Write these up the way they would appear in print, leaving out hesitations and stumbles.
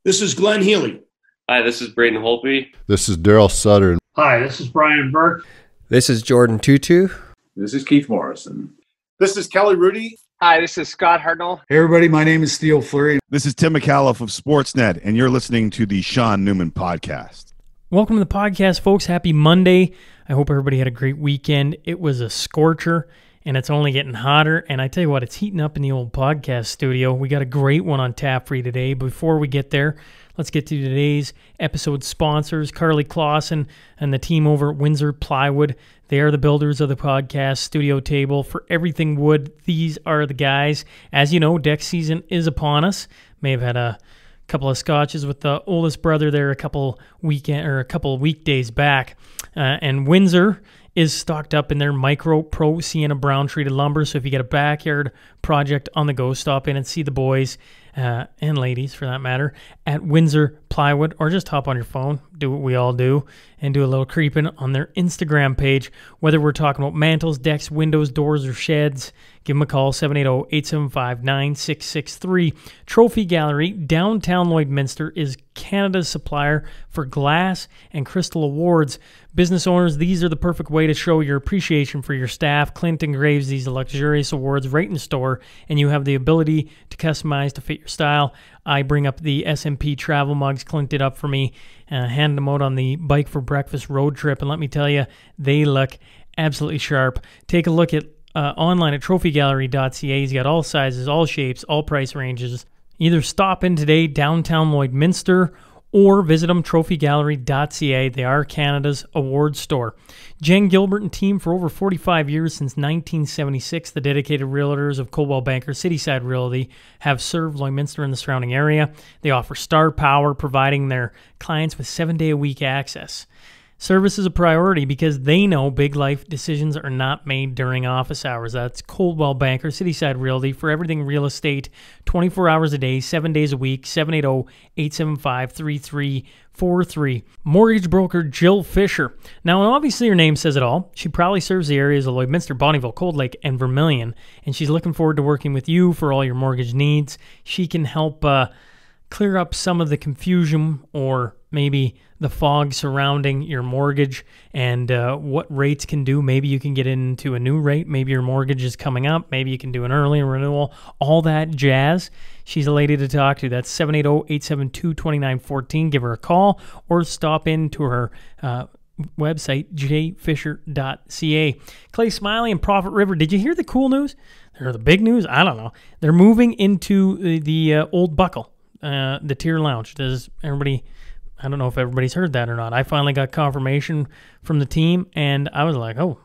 This is Glenn Healy. Hi, this is Braden Holtby. This is Daryl Sutter. Hi, this is Brian Burke. This is Jordan Tutu. This is Keith Morrison. This is Kelly Rudy. Hi, this is Scott Hartnell. Hey, everybody. My name is Theo Fleury. This is Tim McAuliffe of Sportsnet, and you're listening to the Sean Newman Podcast. Welcome to the podcast, folks. Happy Monday. I hope everybody had a great weekend. It was a scorcher, and it's only getting hotter. And I tell you what, it's heating up in the old podcast studio. We got a great one on tap for you today. Before we get there, let's get to today's episode sponsors, Carly Clausen and the team over at Windsor Plywood. They are the builders of the podcast studio table for everything wood. These are the guys. As you know, deck season is upon us. May have had a couple of scotches with the oldest brother there a couple weekdays back. And Windsor is stocked up in their Micro Pro Sienna Brown treated lumber. So if you get a backyard project on the go, stop in and see the boys and ladies for that matter at Windsor Plywood, or just hop on your phone, do what we all do, and do a little creeping on their Instagram page. Whether we're talking about mantles, decks, windows, doors, or sheds, give them a call, 780-875-9663. Trophy Gallery, downtown Lloydminster, is Canada's supplier for glass and crystal awards. Business owners, these are the perfect way to show your appreciation for your staff. Clint engraves these luxurious awards right in store, and you have the ability to customize to fit your style. I bring up the SNP travel mugs. Clint did up for me, handed them out on the Bike for Breakfast road trip, and let me tell you, they look absolutely sharp. Take a look at online at trophygallery.ca. He's got all sizes, all shapes, all price ranges. Either stop in today, downtown Lloydminster, or visit them, trophygallery.ca. They are Canada's award store. Jen Gilbert and team for over 45 years, since 1976, the dedicated realtors of Coldwell Banker Cityside Realty have served Lloydminster and the surrounding area. They offer star power, providing their clients with 7-day-a-week access. Service is a priority because they know big life decisions are not made during office hours. That's Coldwell Banker Cityside Realty for everything real estate, 24 hours a day, 7 days a week, 780-875-3343. Mortgage broker Jill Fisher. Now, obviously her name says it all. She probably serves the areas of Lloydminster, Bonnyville, Cold Lake, and Vermilion, and she's looking forward to working with you for all your mortgage needs. She can help clear up some of the confusion or maybe the fog surrounding your mortgage and what rates can do. Maybe you can get into a new rate. Maybe your mortgage is coming up. Maybe you can do an early renewal. All that jazz. She's a lady to talk to. That's 780-872-2914. Give her a call or stop into her website, jfisher.ca. Clay Smiley and Prophet River. Did you hear the cool news? Or the big news? I don't know. They're moving into the Old Buckle, the Tier Lounge. Does everybody... I don't know if everybody's heard that or not. I finally got confirmation from the team, and I was like, oh,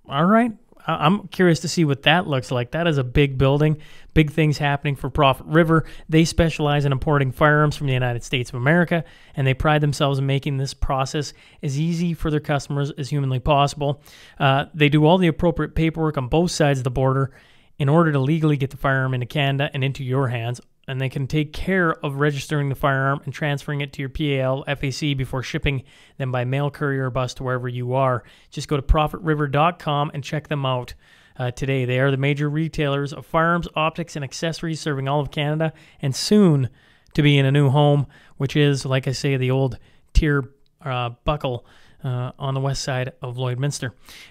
all right. I'm curious to see what that looks like. That is a big building, big things happening for Prophet River. They specialize in importing firearms from the United States of America, and they pride themselves in making this process as easy for their customers as humanly possible. They do all the appropriate paperwork on both sides of the border in order to legally get the firearm into Canada and into your hands, and they can take care of registering the firearm and transferring it to your PAL FAC before shipping them by mail, courier, or bus to wherever you are. Just go to profitriver.com and check them out today. They are the major retailers of firearms, optics, and accessories serving all of Canada, and soon to be in a new home, which is, like I say, the old Tier Buckle on the west side of Lloydminster.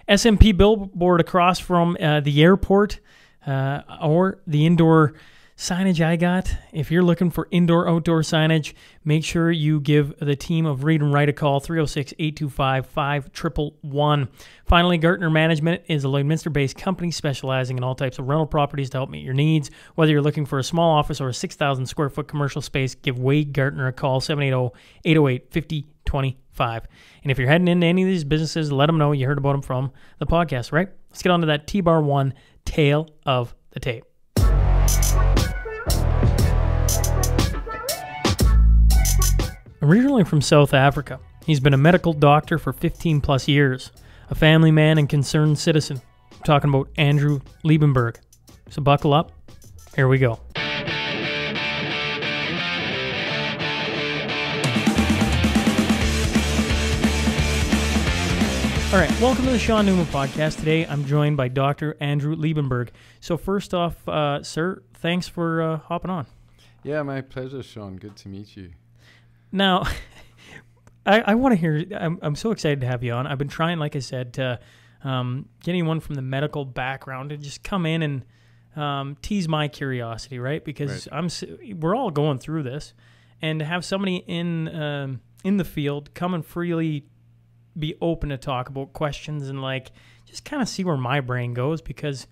SNP billboard across from the airport or the indoor signage I got. If you're looking for indoor-outdoor signage, make sure you give the team of Read and Write a call, 306-825-5111. Finally, Gartner Management is a Lloydminster-based company specializing in all types of rental properties to help meet your needs. Whether you're looking for a small office or a 6,000-square-foot commercial space, give Wade Gartner a call, 780-808-5025. And if you're heading into any of these businesses, let them know you heard about them from the podcast, right? Let's get on to that T-Bar 1 tale of the tape. Originally from South Africa, he's been a medical doctor for 15 plus years, a family man and concerned citizen. I'm talking about Andrew Liebenberg. So buckle up, here we go. All right, welcome to the Sean Newman Podcast. Today I'm joined by Dr. Andrew Liebenberg. So first off, sir, thanks for hopping on. Yeah, my pleasure, Sean. Good to meet you. Now, I want to hear. I'm so excited to have you on. I've been trying, like I said, to get anyone from the medical background to just come in and tease my curiosity, right? Because we're all going through this, and to have somebody in the field come and freely be open to talk about questions and like just kind of see where my brain goes, because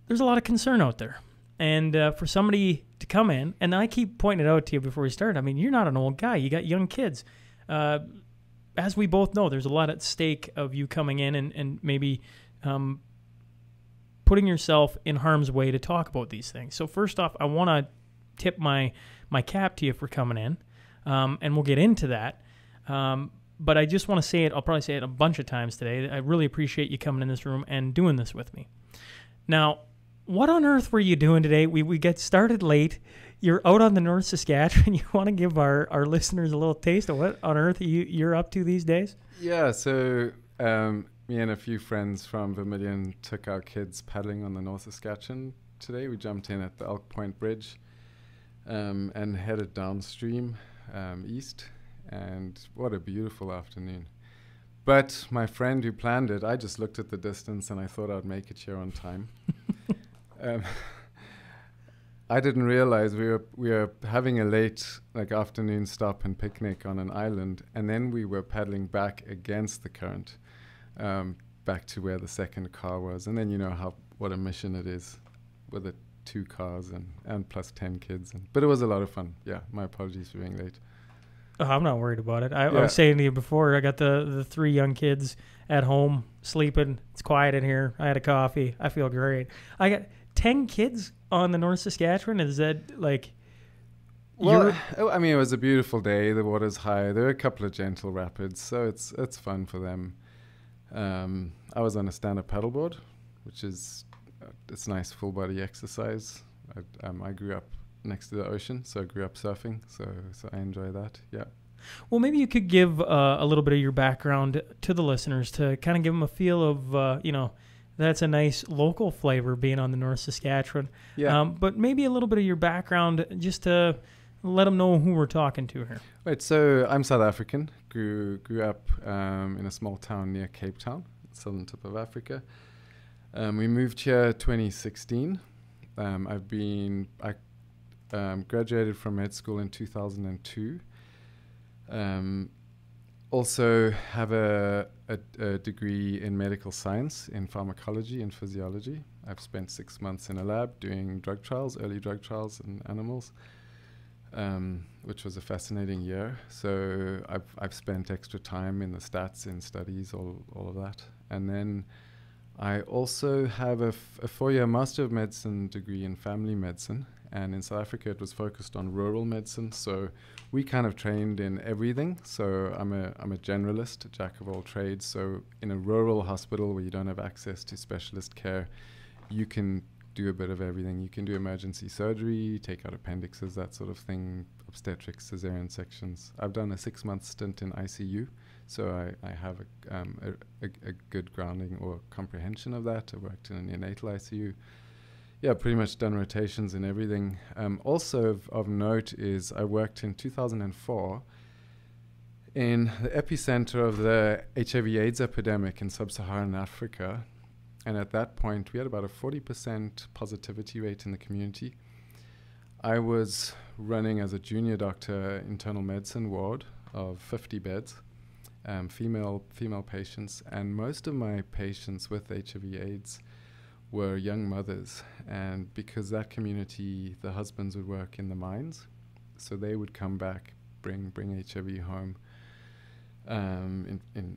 there's a lot of concern out there. And for somebody to come in, and I keep pointing it out to you before we start, I mean, you're not an old guy. You got young kids. As we both know, there's a lot at stake of you coming in and maybe putting yourself in harm's way to talk about these things. So first off, I want to tip my cap to you for coming in, and we'll get into that. But I just want to say it. I'll probably say it a bunch of times today. I really appreciate you coming in this room and doing this with me. Now, what on earth were you doing today? We get started late. You're out on the North Saskatchewan. You want to give our listeners a little taste of what on earth you're up to these days? Yeah, so me and a few friends from Vermilion took our kids paddling on the North Saskatchewan today. We jumped in at the Elk Point Bridge and headed downstream east. And what a beautiful afternoon. But my friend who planned it, I just looked at the distance and I thought I'd make it here on time. I didn't realize we were having a late afternoon stop and picnic on an island, and then we were paddling back against the current, back to where the second car was. And then you know what a mission it is with the 2 cars and plus 10 kids. But it was a lot of fun. Yeah, my apologies for being late. Oh, I'm not worried about it. I was saying to you before, I got the 3 young kids at home sleeping. It's quiet in here. I had a coffee. I feel great. I got 10 kids on the North Saskatchewan. Is that like... Well, I mean, it was a beautiful day. The water's high. There are a couple of gentle rapids, so it's fun for them. I was on a stand-up paddleboard, which is it's nice full body exercise. I grew up next to the ocean, so I grew up surfing, so I enjoy that. Yeah. Well, maybe you could give a little bit of your background to the listeners to kind of give them a feel of that's a nice local flavor being on the North Saskatchewan. Yeah. But maybe a little bit of your background just to let them know who we're talking to here. Right. So I'm South African. Grew up in a small town near Cape Town, southern tip of Africa. We moved here 2016. I graduated from med school in 2002. Also have a degree in medical science in pharmacology and physiology. I've spent 6 months in a lab doing drug trials, early drug trials in animals, which was a fascinating year. So I've spent extra time in the stats, in studies, all of that. And then I also have a 4-year Master of Medicine degree in family medicine. And in South Africa, it was focused on rural medicine. So we kind of trained in everything. So I'm a generalist, a jack of all trades. So in a rural hospital where you don't have access to specialist care, you can do a bit of everything. You can do emergency surgery, take out appendixes, that sort of thing, obstetrics, cesarean sections. I've done a 6-month stint in ICU. So I have a good grounding or comprehension of that. I worked in a neonatal ICU. Yeah, pretty much done rotations and everything. Also of note is I worked in 2004 in the epicenter of the HIV/AIDS epidemic in sub-Saharan Africa. And at that point, we had about a 40% positivity rate in the community. I was running as a junior doctor internal medicine ward of 50 beds, female patients. And most of my patients with HIV/AIDS were young mothers, and because that community, the husbands would work in the mines, so they would come back, bring HIV home,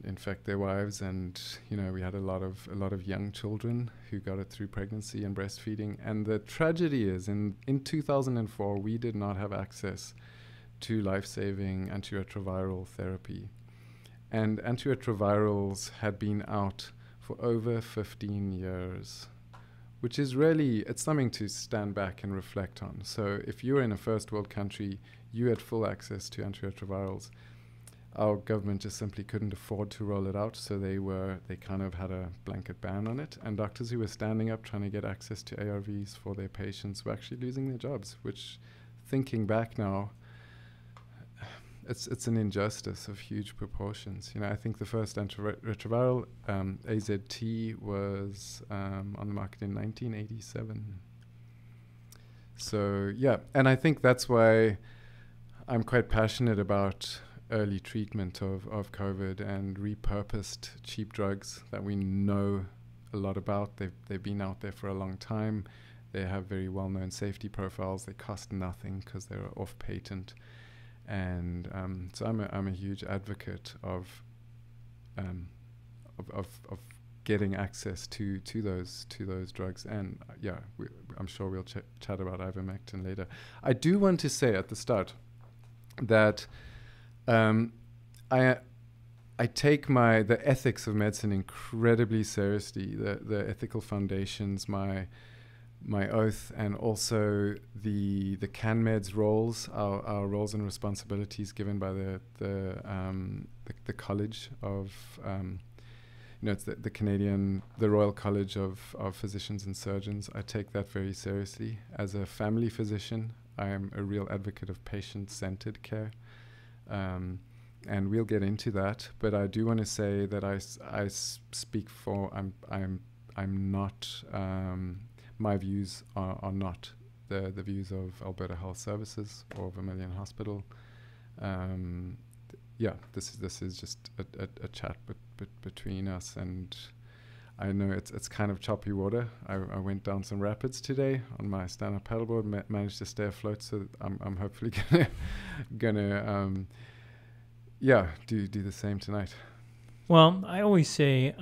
infect their wives, and we had a lot of young children who got it through pregnancy and breastfeeding. And the tragedy is, in 2004, we did not have access to life-saving antiretroviral therapy, and antiretrovirals had been out for over 15 years. Which is really, it's something to stand back and reflect on. So if you were in a first world country, you had full access to antiretrovirals. Our government just simply couldn't afford to roll it out, so they kind of had a blanket ban on it. And doctors who were standing up trying to get access to ARVs for their patients were actually losing their jobs, which, thinking back now, it's an injustice of huge proportions. I think the first antiretroviral AZT was on the market in 1987. So yeah, and I think that's why I'm quite passionate about early treatment of COVID and repurposed cheap drugs that we know a lot about. They've been out there for a long time. They have very well-known safety profiles. They cost nothing because they're off patent. And so I'm a huge advocate of getting access to those drugs. And I'm sure we'll chat about ivermectin later. I do want to say at the start that I take the ethics of medicine incredibly seriously. The ethical foundations, my oath, and also the CanMed's roles, our roles and responsibilities given by the College of, it's the Royal College of Physicians and Surgeons. I take that very seriously. As a family physician, I am a real advocate of patient-centered care, and we'll get into that. But I do want to say that I speak for. I'm not. My views are not the views of Alberta Health Services or of Vermilion Hospital. This is just a chat between us, and I know it's kind of choppy water. I went down some rapids today on my stand-up paddleboard, managed to stay afloat, so I'm hopefully gonna do the same tonight. Well, I always say,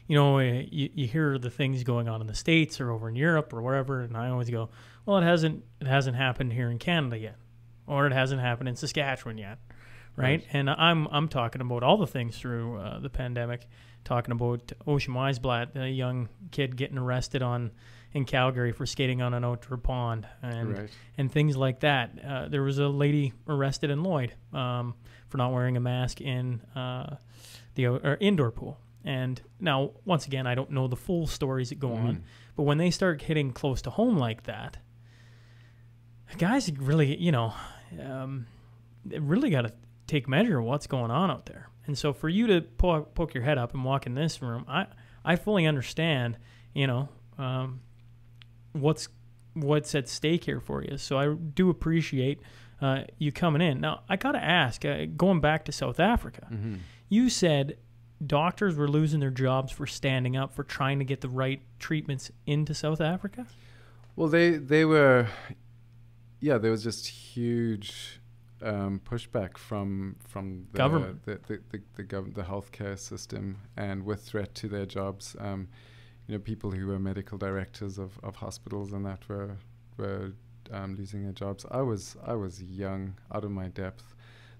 you hear the things going on in the States or over in Europe or wherever, and I always go, well, it hasn't happened here in Canada yet, or it hasn't happened in Saskatchewan yet, right? And I'm talking about all the things through the pandemic, talking about Ocean Weisblatt, a young kid getting arrested in Calgary for skating on an outdoor pond, and things like that. There was a lady arrested in Lloyd for not wearing a mask in the indoor pool. And now, once again, I don't know the full stories that go on, but when they start hitting close to home like that, guys really, really got to take measure of what's going on out there. And so for you to poke your head up and walk in this room, I fully understand, what's at stake here for you. So I do appreciate you coming in. Now, I got to ask, going back to South Africa, you said doctors were losing their jobs for standing up, for trying to get the right treatments into South Africa? Well, they were, there was just huge pushback from the government, the healthcare system, and with threat to their jobs. People who were medical directors of hospitals and that were losing their jobs. I was young, out of my depth.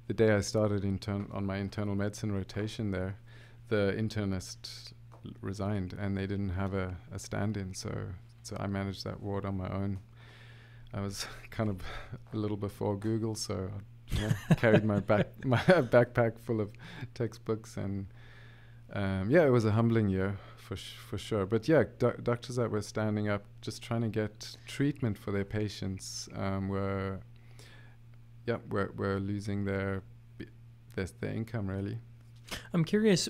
The day I started on my internal medicine rotation there, the internist resigned, and they didn't have a stand-in, so I managed that ward on my own. I was kind of a little before Google, so I carried my backpack full of textbooks, and it was a humbling year for sure. But doctors that were standing up, just trying to get treatment for their patients, were losing their income, really. I'm curious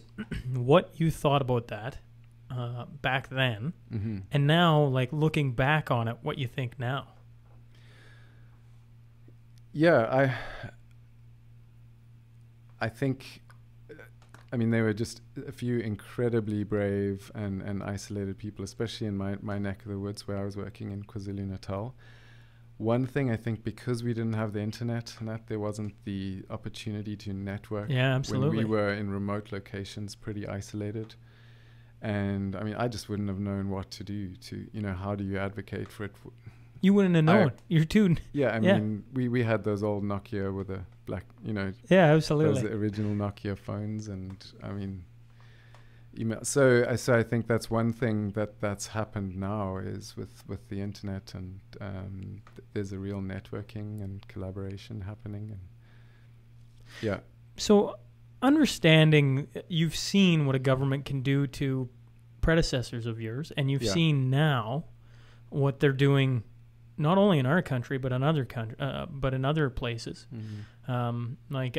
what you thought about that back then, and now, like, looking back on it, what you think now. I think, they were just a few incredibly brave and isolated people, especially in my neck of the woods where I was working in KwaZulu-Natal. One thing, I think, because we didn't have the internet and that, there wasn't the opportunity to network. Yeah, absolutely. When we were in remote locations, pretty isolated. And, I just wouldn't have known what to do how do you advocate for it? You wouldn't have known. You're too... Yeah, we had those old Nokia with a black, Yeah, absolutely. Those original Nokia phones, and, email. So I think that's one thing that's happened now is with the internet, and there's a real networking and collaboration happening. And So understanding, you've seen what a government can do to predecessors of yours, and you've seen now what they're doing not only in our country, but in other but in other places. Like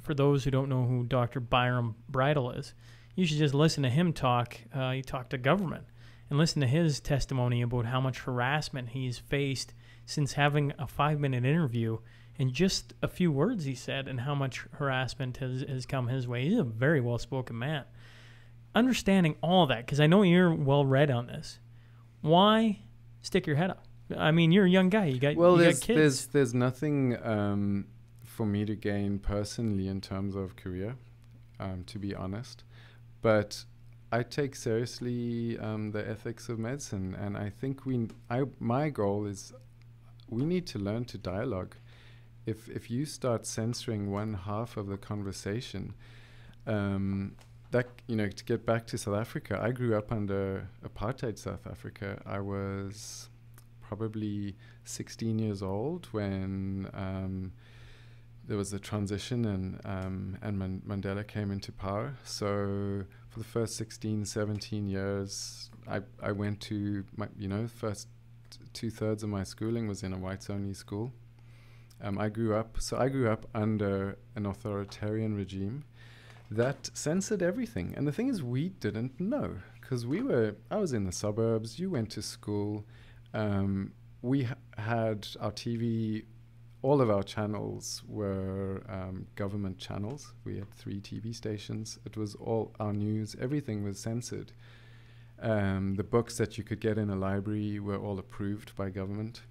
for those who don't know who Dr. Byram Bridle is, you should just listen to him talk. He talked to government and listen to his testimony about how much harassment he's faced since having a 5-minute interview and just a few words he said, and how much harassment has come his way. He's a very well-spoken man. Understanding all that, because I know you're well-read on this, why stick your head up? I mean, you're a young guy. You got kids. There's nothing for me to gain personally in terms of career, to be honest. But I take seriously the ethics of medicine, and I think my goal is we need to learn to dialogue. If you start censoring one half of the conversation, that, to get back to South Africa, I grew up under apartheid South Africa. I was probably 16 years old when there was a transition and Mandela came into power. So for the first 16, 17 years, I went to first 2/3 of my schooling was in a whites-only school. I grew up under an authoritarian regime that censored everything. And the thing is, we didn't know, because I was in the suburbs, you went to school, we had our TV, all of our channels were government channels. We had 3 TV stations. It was all our news, everything was censored. The books that you could get in a library were all approved by government.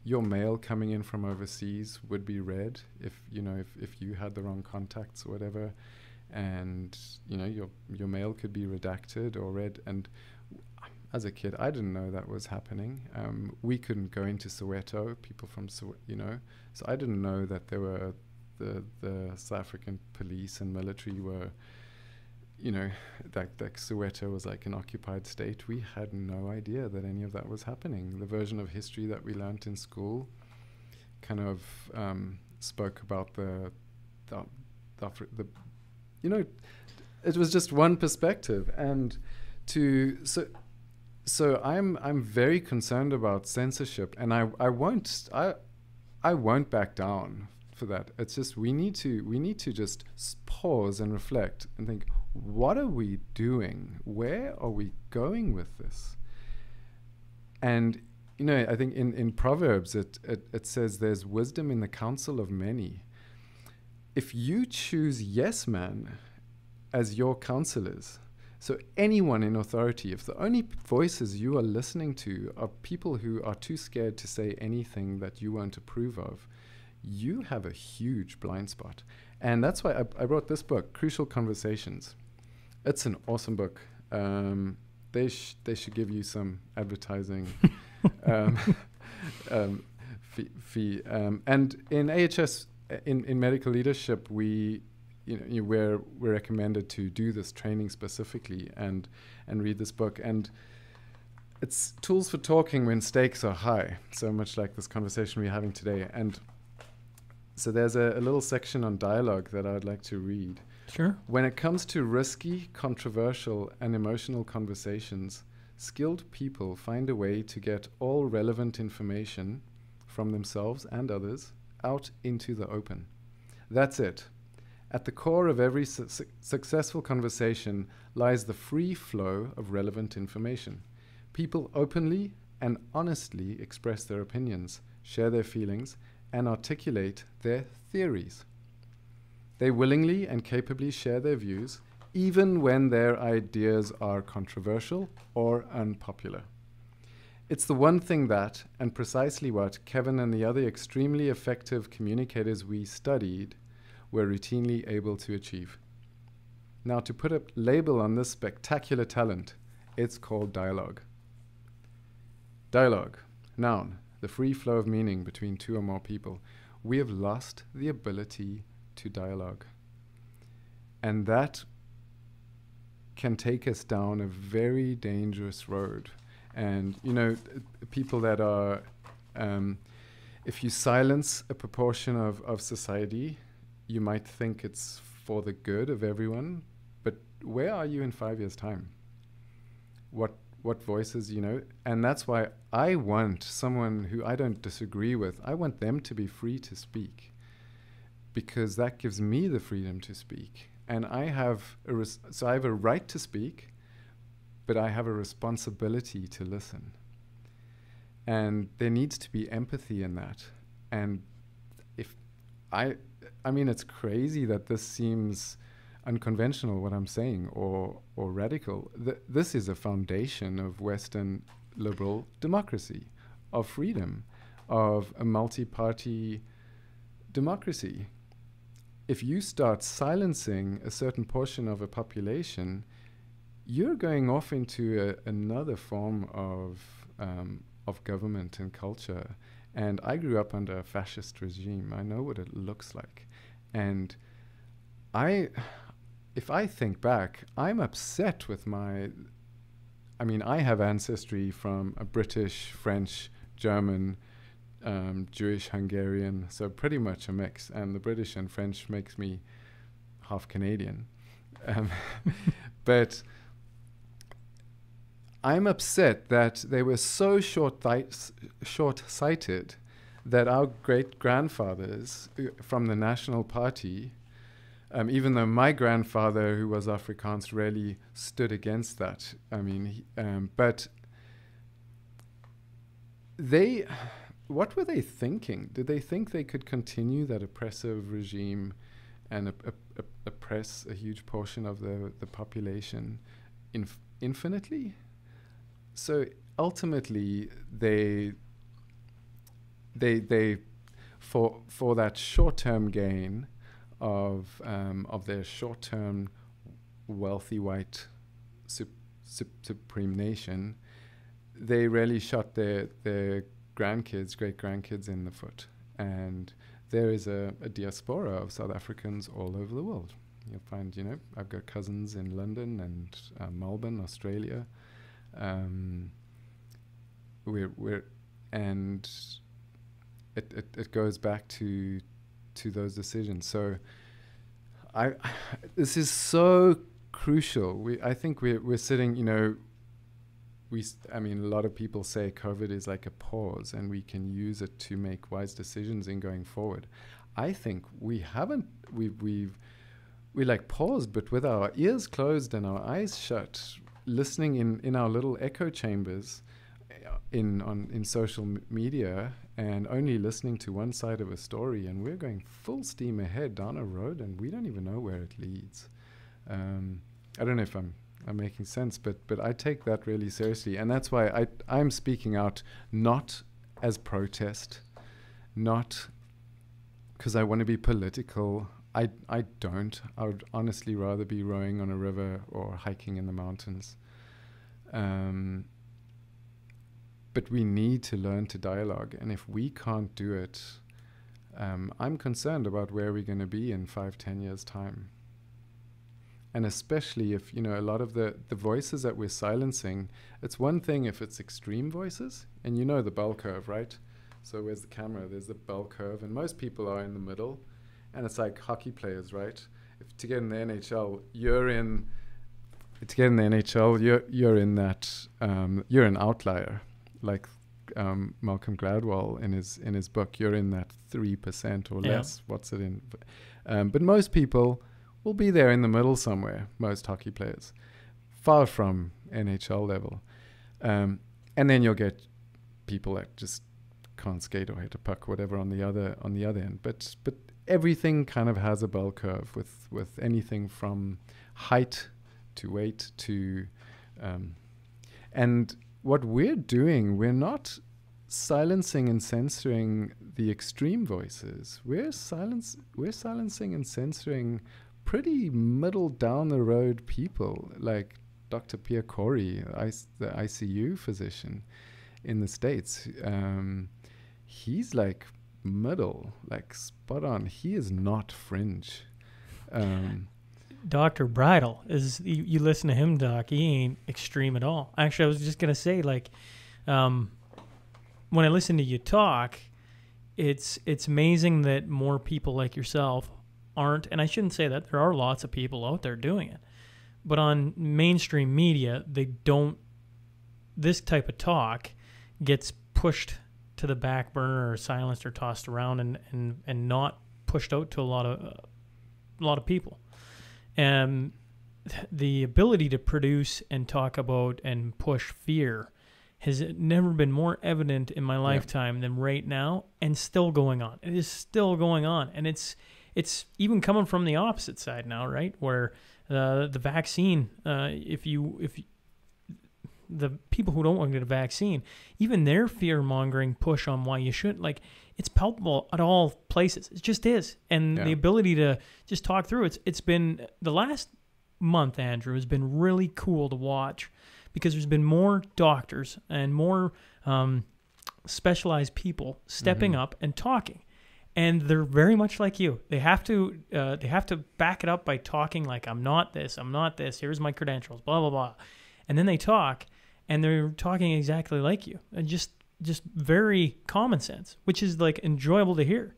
Your mail coming in from overseas would be read if you had the wrong contacts or whatever, and your mail could be redacted or read. And as a kid, I didn't know that was happening. We couldn't go into Soweto. People from Soweto, so I didn't know that there were the South African police and military were, that Soweto was like an occupied state. We had no idea that any of that was happening. The version of history that we learnt in school kind of spoke about it was just one perspective. And so I'm very concerned about censorship, and I won't back down for that. It's just we need to just pause and reflect and think, what are we doing? Where are we going with this? And I think in Proverbs it says there's wisdom in the counsel of many. If you choose yes man as your counselors, so anyone in authority, if the only voices you are listening to are people who are too scared to say anything that you won't approve of, you have a huge blind spot. And that's why I wrote this book, Crucial Conversations. It's an awesome book. They should give you some advertising fee. And in AHS, in medical leadership, we're recommended to do this training specifically and read this book. And it's tools for talking when stakes are high, so much like this conversation we're having today. And so there's a little section on dialogue that I'd like to read. Sure. When it comes to risky, controversial, and emotional conversations, skilled people find a way to get all relevant information from themselves and others out into the open. That's it. At the core of every successful conversation lies the free flow of relevant information. People openly and honestly express their opinions, share their feelings, and articulate their theories. They willingly and capably share their views, even when their ideas are controversial or unpopular. It's the one thing that, and precisely what, Kevin and the other extremely effective communicators we studied were routinely able to achieve. Now, to put a label on this spectacular talent, it's called dialogue. Dialogue, noun, the free flow of meaning between two or more people. We have lost the ability to dialogue. And that can take us down a very dangerous road. And, people that are, if you silence a proportion of society, you might think it's for the good of everyone, but where are you in 5 years' time? What what voices, and that's why I want someone who I don't disagree with. I want them to be free to speak, because that gives me the freedom to speak. And I have so I have a right to speak, but I have a responsibility to listen. And there needs to be empathy in that. And if I mean, it's crazy that this seems unconventional, what I'm saying, or radical. This is a foundation of Western liberal democracy, of freedom, of a multi-party democracy. If you start silencing a certain portion of a population, you're going off into another form of government and culture. And I grew up under a fascist regime. I know what it looks like. And if I think back, I'm upset with I have ancestry from a British, French, German, Jewish, Hungarian, so pretty much a mix. And the British and French makes me half Canadian. But I'm upset that they were so short-sighted that our great-grandfathers from the National Party, even though my grandfather, who was Afrikaans, really stood against that. But what were they thinking? Did they think they could continue that oppressive regime and oppress a huge portion of the population infinitely? So ultimately, they for that short-term gain of their short-term wealthy white supreme nation, they really shot their great-grandkids in the foot. And there is a diaspora of South Africans all over the world. You'll find, I've got cousins in London and Melbourne, Australia. It goes back to those decisions. So this is so crucial. I think we're sitting, a lot of people say COVID is like a pause and we can use it to make wise decisions in going forward. I think we like paused, but with our ears closed and our eyes shut, listening in our little echo chambers in social media, and only listening to one side of a story, and we're going full steam ahead down a road and we don't even know where it leads. I don't know if I'm making sense, but I take that really seriously, and that's why I'm speaking out, not as protest, not because I want to be political. I don't. I would honestly rather be rowing on a river or hiking in the mountains. But we need to learn to dialogue, and if we can't do it, I'm concerned about where we're going to be in 5-10 years' time. And especially if, a lot of the voices that we're silencing, it's one thing if it's extreme voices, and the bell curve, right? So where's the camera? There's the bell curve, and most people are in the middle, and it's like hockey players, right? To get in the NHL, you're in that, you're an outlier. Like Malcolm Gladwell in his book, you're in that 3% or less. What's it in? But most people will be there in the middle somewhere. Most hockey players, far from NHL level, and then you'll get people that just can't skate or hit a puck, whatever, on the other end. But everything kind of has a bell curve with anything from height to weight to and what we're doing, we're not silencing and censoring the extreme voices. We're silencing and censoring pretty middle down the road people, like Dr. Pierre Corey, the ICU physician in the States. He's like middle, like spot on. He is not fringe. Dr. Bridle is, you listen to him, Doc, he ain't extreme at all. Actually, I was just going to say, like, when I listen to you talk, it's amazing that more people like yourself aren't, and I shouldn't say that, there are lots of people out there doing it, but on mainstream media, they don't this type of talk gets pushed to the back burner or silenced or tossed around and not pushed out to a lot of people. And the ability to produce and talk about and push fear has never been more evident in my lifetime than right now, and still going on. It is still going on, and it's even coming from the opposite side now, right? Where the vaccine, if the people who don't want to get a vaccine, even their fear-mongering push on why you shouldn't, like, it's palpable at all places. It just is. And the ability to just talk through it's been, the last month, Andrew, has been really cool to watch, because there's been more doctors and more specialized people stepping up and talking. And they're very much like you. They have to back it up by talking like, I'm not this, here's my credentials, blah, blah, blah. And then they talk, and they're talking exactly like you. And just very common sense, which is like enjoyable to hear.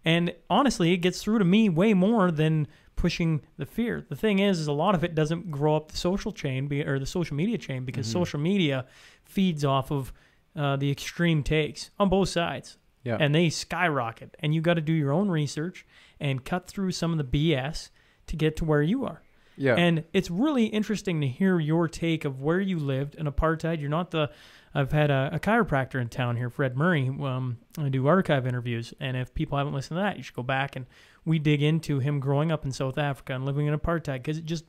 And honestly, it gets through to me way more than pushing the fear. The thing is a lot of it doesn't grow up the social chain or the social media chain, because social media feeds off of the extreme takes on both sides. Yeah. And they skyrocket. And you got to do your own research and cut through some of the BS to get to where you are. Yeah. And it's really interesting to hear your take of where you lived in apartheid. You're not I've had a chiropractor in town here, Fred Murray. I do archive interviews, and if people haven't listened to that, you should go back, and we dig into him growing up in South Africa and living in apartheid, because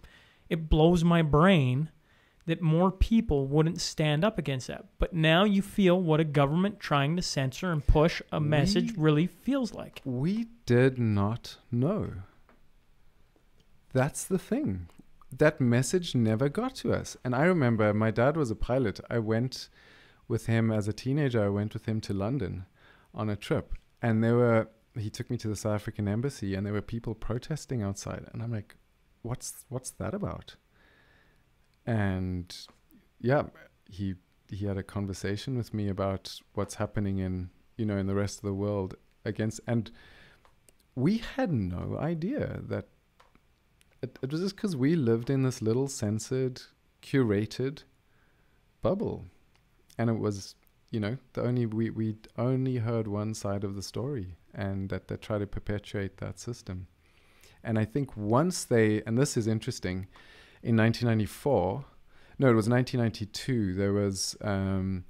it blows my brain that more people wouldn't stand up against that. But now you feel what a government trying to censor and push a message really feels like. We did not know. That's the thing. That message never got to us. And I remember my dad was a pilot. I went with him as a teenager. I went with him to London on a trip. And he took me to the South African embassy, and there were people protesting outside. And I'm like, what's that about? And yeah, he had a conversation with me about what's happening in the rest of the world and we had no idea that it was just because we lived in this little censored, curated bubble. And it was, we'd only heard one side of the story, and that they try to perpetuate that system. And I think once and this is interesting, in 1994, no, it was 1992, there was a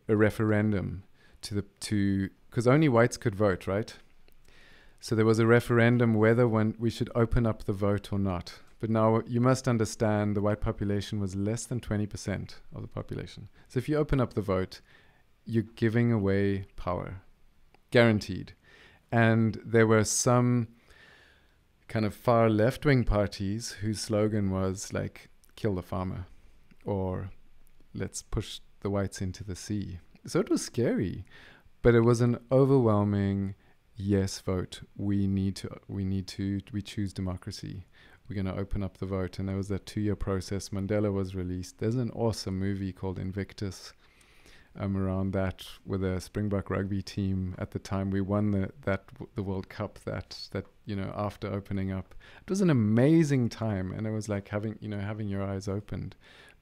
referendum because only whites could vote, right? So there was a referendum whether we should open up the vote or not. But now you must understand the white population was less than 20% of the population. So if you open up the vote, you're giving away power, guaranteed. And there were some kind of far left-wing parties whose slogan was like, kill the farmer, or let's push the whites into the sea. So it was scary, but it was an overwhelming yes vote. We choose democracy. We're going to open up the vote. And there was that 2-year process. Mandela was released. There's an awesome movie called Invictus around that, with a Springbok rugby team. At the time, we won the World Cup that after opening up. It was an amazing time, and it was like having your eyes opened.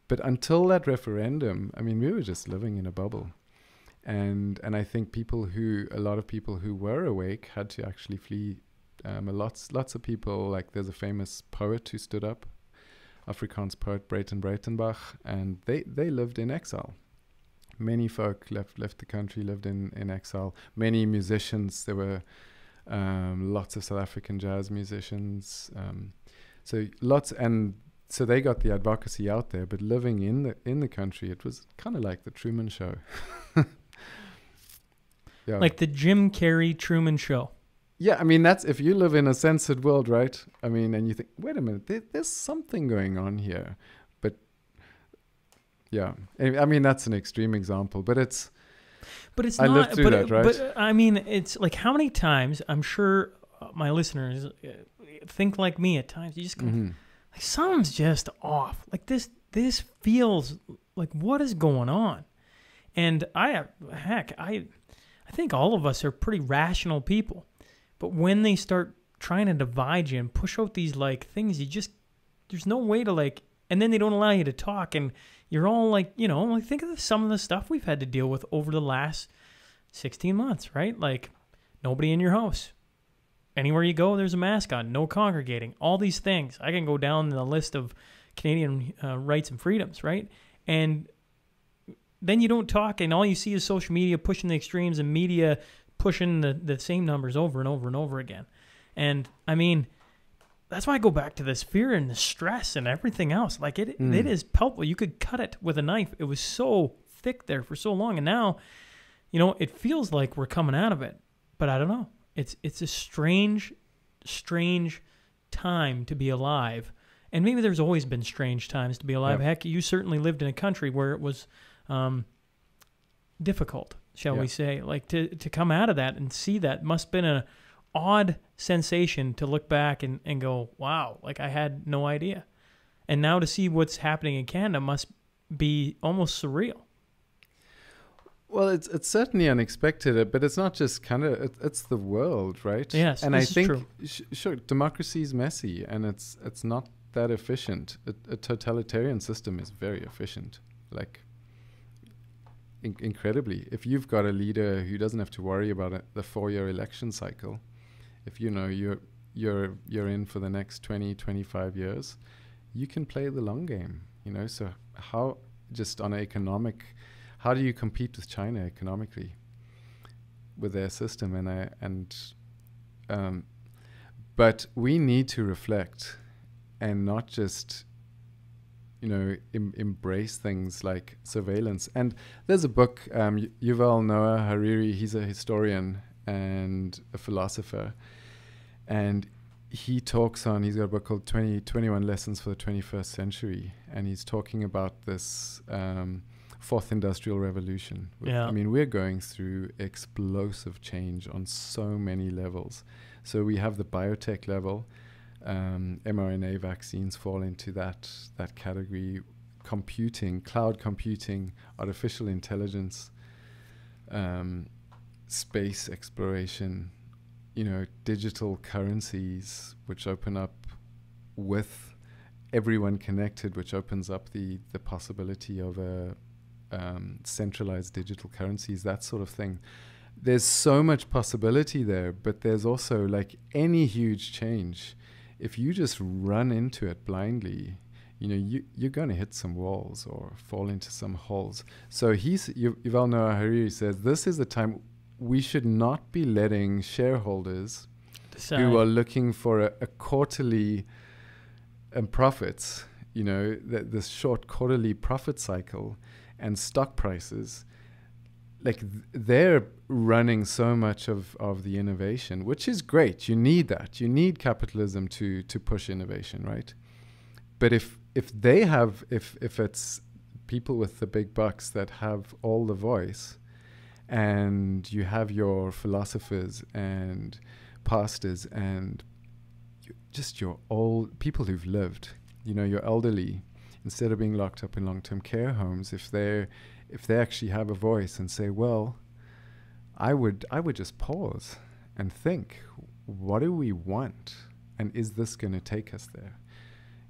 But until that referendum, I mean, we were just living in a bubble. And I think a lot of people who were awake had to actually flee. Lots of people, like there's a famous poet who stood up, Afrikaans poet Breyten Breitenbach, and they lived in exile. Many folk left the country, lived in exile. Many musicians, there were lots of South African jazz musicians. So they got the advocacy out there, but living in the country, it was kind of like the Truman Show. Yeah. Like the Jim Carrey Truman Show. Yeah, I mean, that's if you live in a censored world, right? I mean, and you think, wait a minute, there's something going on here. But yeah, I mean, that's an extreme example, but it's not. I lived through that, right? But I mean, it's like, how many times, I'm sure my listeners think like me at times, you just go, like, something's just off. Like this feels like, what is going on? And I think all of us are pretty rational people. But when they start trying to divide you and push out these like things, there's no way to like, and then they don't allow you to talk and you're all like, you know, like think of some of the stuff we've had to deal with over the last 16 months, right? Like nobody in your house. Anywhere you go, there's a mask on, no congregating, all these things. I can go down the list of Canadian rights and freedoms, right? And then you don't talk, and all you see is social media pushing the extremes and media pushing the same numbers over and over and over again. And, I mean, that's why I go back to this fear and the stress and everything else. Like, it is palpable. You could cut it with a knife. It was so thick there for so long, and now, you know, it feels like we're coming out of it. But I don't know. It's a strange time to be alive. And maybe there's always been strange times to be alive. Yep. Heck, you certainly lived in a country where it was difficult, shall we say. Like to come out of that and see that must have been an odd sensation to look back and go, wow, like I had no idea. And now to see what's happening in Canada must be almost surreal. Well, it's certainly unexpected, but it's not just Canada, it's the world, right? Yes, and this I think, is true. Sure, democracy is messy, and it's not that efficient. A totalitarian system is very efficient, like incredibly. If you've got a leader who doesn't have to worry about the 4-year election cycle, if you know you're in for the next 20-25 years, you can play the long game, you know. So how, just on an economic, how do you compete with China economically with their system? But we need to reflect and not just, you know, embrace things like surveillance. And there's a book, Yuval Noah Harari, he's a historian and a philosopher, and he's got a book called 21 Lessons for the 21st Century, and he's talking about this fourth industrial revolution. I mean, we're going through explosive change on so many levels. So we have the biotech level, mRNA vaccines fall into that category, computing, cloud computing, artificial intelligence, space exploration, you know, digital currencies, which open up with everyone connected, which opens up the possibility of a centralized digital currencies, that sort of thing. There's so much possibility there, but there's also, like any huge change, if you just run into it blindly, you know, you're going to hit some walls or fall into some holes. So Yuval Noah Harari says this is the time we should not be letting shareholders who are looking for a quarterly profits, you know, this short quarterly profit cycle and stock prices, like they're running so much of the innovation, which is great. You need that. You need capitalism to push innovation, right? But if it's people with the big bucks that have all the voice, and you have your philosophers and pastors and just your old people who've lived, you know, your elderly, instead of being locked up in long-term care homes, if they actually have a voice and say, well, I would just pause and think, what do we want? And is this going to take us there?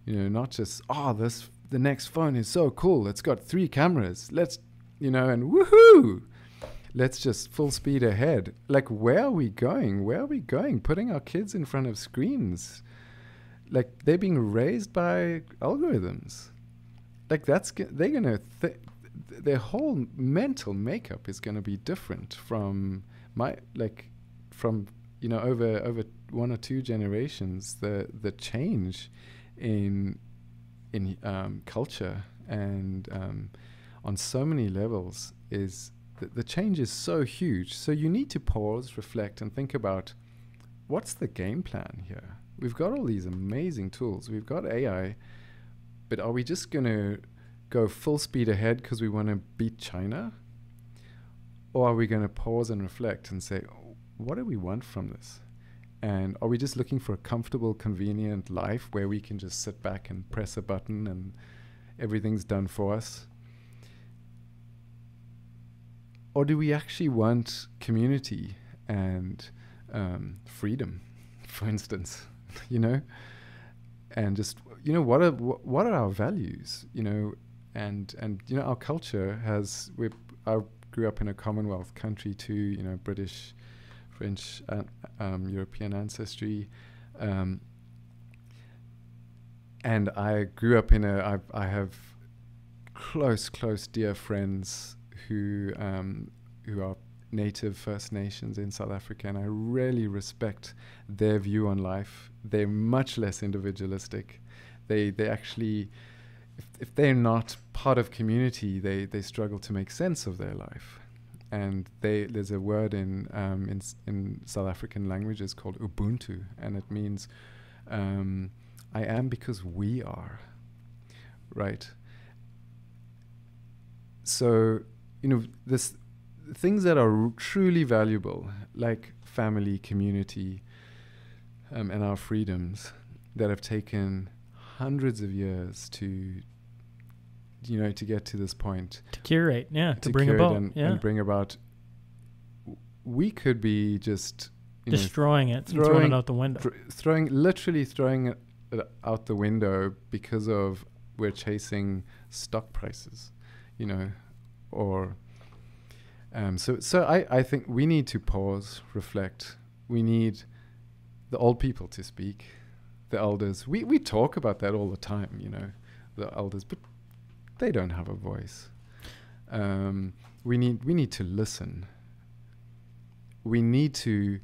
You know, not just, the next phone is so cool. It's got 3 cameras. Let's, you know, and woohoo! Let's just full speed ahead. Like, where are we going? Where are we going? Putting our kids in front of screens. Like, they're being raised by algorithms. Like, they're going to, their whole mental makeup is going to be different from you know, over 1 or 2 generations. The change in culture and on so many levels is the change is so huge. So you need to pause, reflect, and think about what's the game plan here. We've got all these amazing tools. We've got AI, but are we just going to go full speed ahead because we want to beat China? Or are we going to pause and reflect and say, what do we want from this? And are we just looking for a comfortable, convenient life where we can just sit back and press a button and everything's done for us? Or do we actually want community and freedom, for instance, you know? And just, you know, what are our values, you know? and you know, our culture has. I grew up in a Commonwealth country too. You know, British, French, European ancestry, and I grew up in a. I have close, dear friends who are native First Nations in South Africa, and I really respect their view on life. They're much less individualistic. They actually, if they're not part of community, they struggle to make sense of their life. And there's a word in South African languages called Ubuntu, and it means I am because we are, right? So, you know, this things that are truly valuable, like family, community, and our freedoms, that have taken hundreds of years to, you know, to get to this point, To curate, to bring curate about, and bring about. We could be just destroying it, and throwing it out the window, literally throwing it out the window because of we're chasing stock prices, you know, or so I think we need to pause, reflect. We need the old people to speak, the elders. We talk about that all the time, you know, the elders, but they don't have a voice. We need to listen. We need to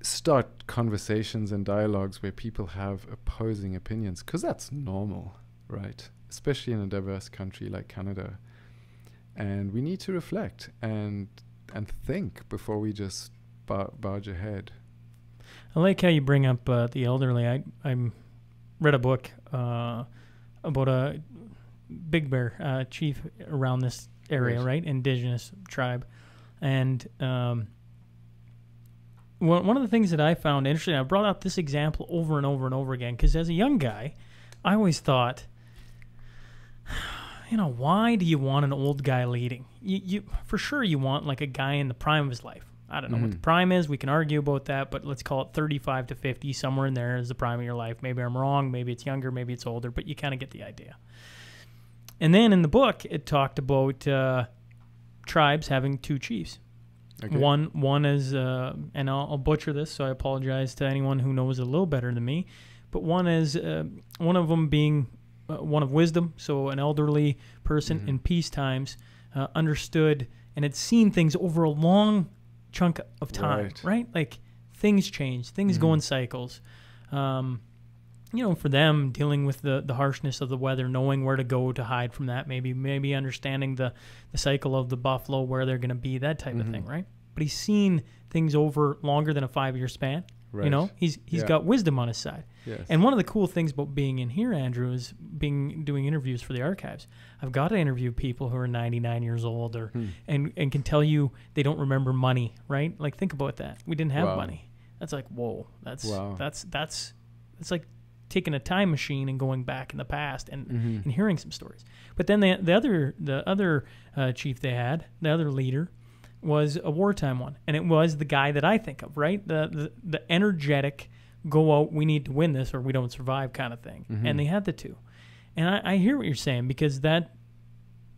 start conversations and dialogues where people have opposing opinions, because that's normal, right? Especially in a diverse country like Canada. And we need to reflect and think before we just barge ahead. I like how you bring up the elderly. I read a book about a Big Bear chief around this area, right? Indigenous tribe. And one of the things that I found interesting, I brought up this example over and over and over again, because as a young guy, I always thought, you know, why do you want an old guy leading? You for sure you want like a guy in the prime of his life. I don't know what the prime is. We can argue about that, but let's call it 35 to 50. Somewhere in there is the prime of your life. Maybe I'm wrong. Maybe it's younger. Maybe it's older. But you kind of get the idea. And then in the book, it talked about tribes having two chiefs. Okay. One is, and I'll butcher this, so I apologize to anyone who knows it a little better than me. But one is one of them being one of wisdom, so an elderly person in peace times understood and had seen things over a long chunk of time, right? Like things change, things go in cycles. You know, for them, dealing with the harshness of the weather, knowing where to go to hide from that, maybe understanding the cycle of the buffalo, where they're going to be, that type of thing, right? But he's seen things over longer than a 5-year span. Right. You know, he's got wisdom on his side. Yes. And one of the cool things about being in here, Andrew, is doing interviews for the archives. I've got to interview people who are 99 years old and can tell you they don't remember money, right? Like, think about that. We didn't have money. That's like, whoa. That's like taking a time machine and going back in the past and hearing some stories. But then the other chief they had, the other leader, was a wartime one, and it was the guy that I think of, right? The energetic, go out, we need to win this or we don't survive kind of thing. And they had the two. And I hear what you're saying, because that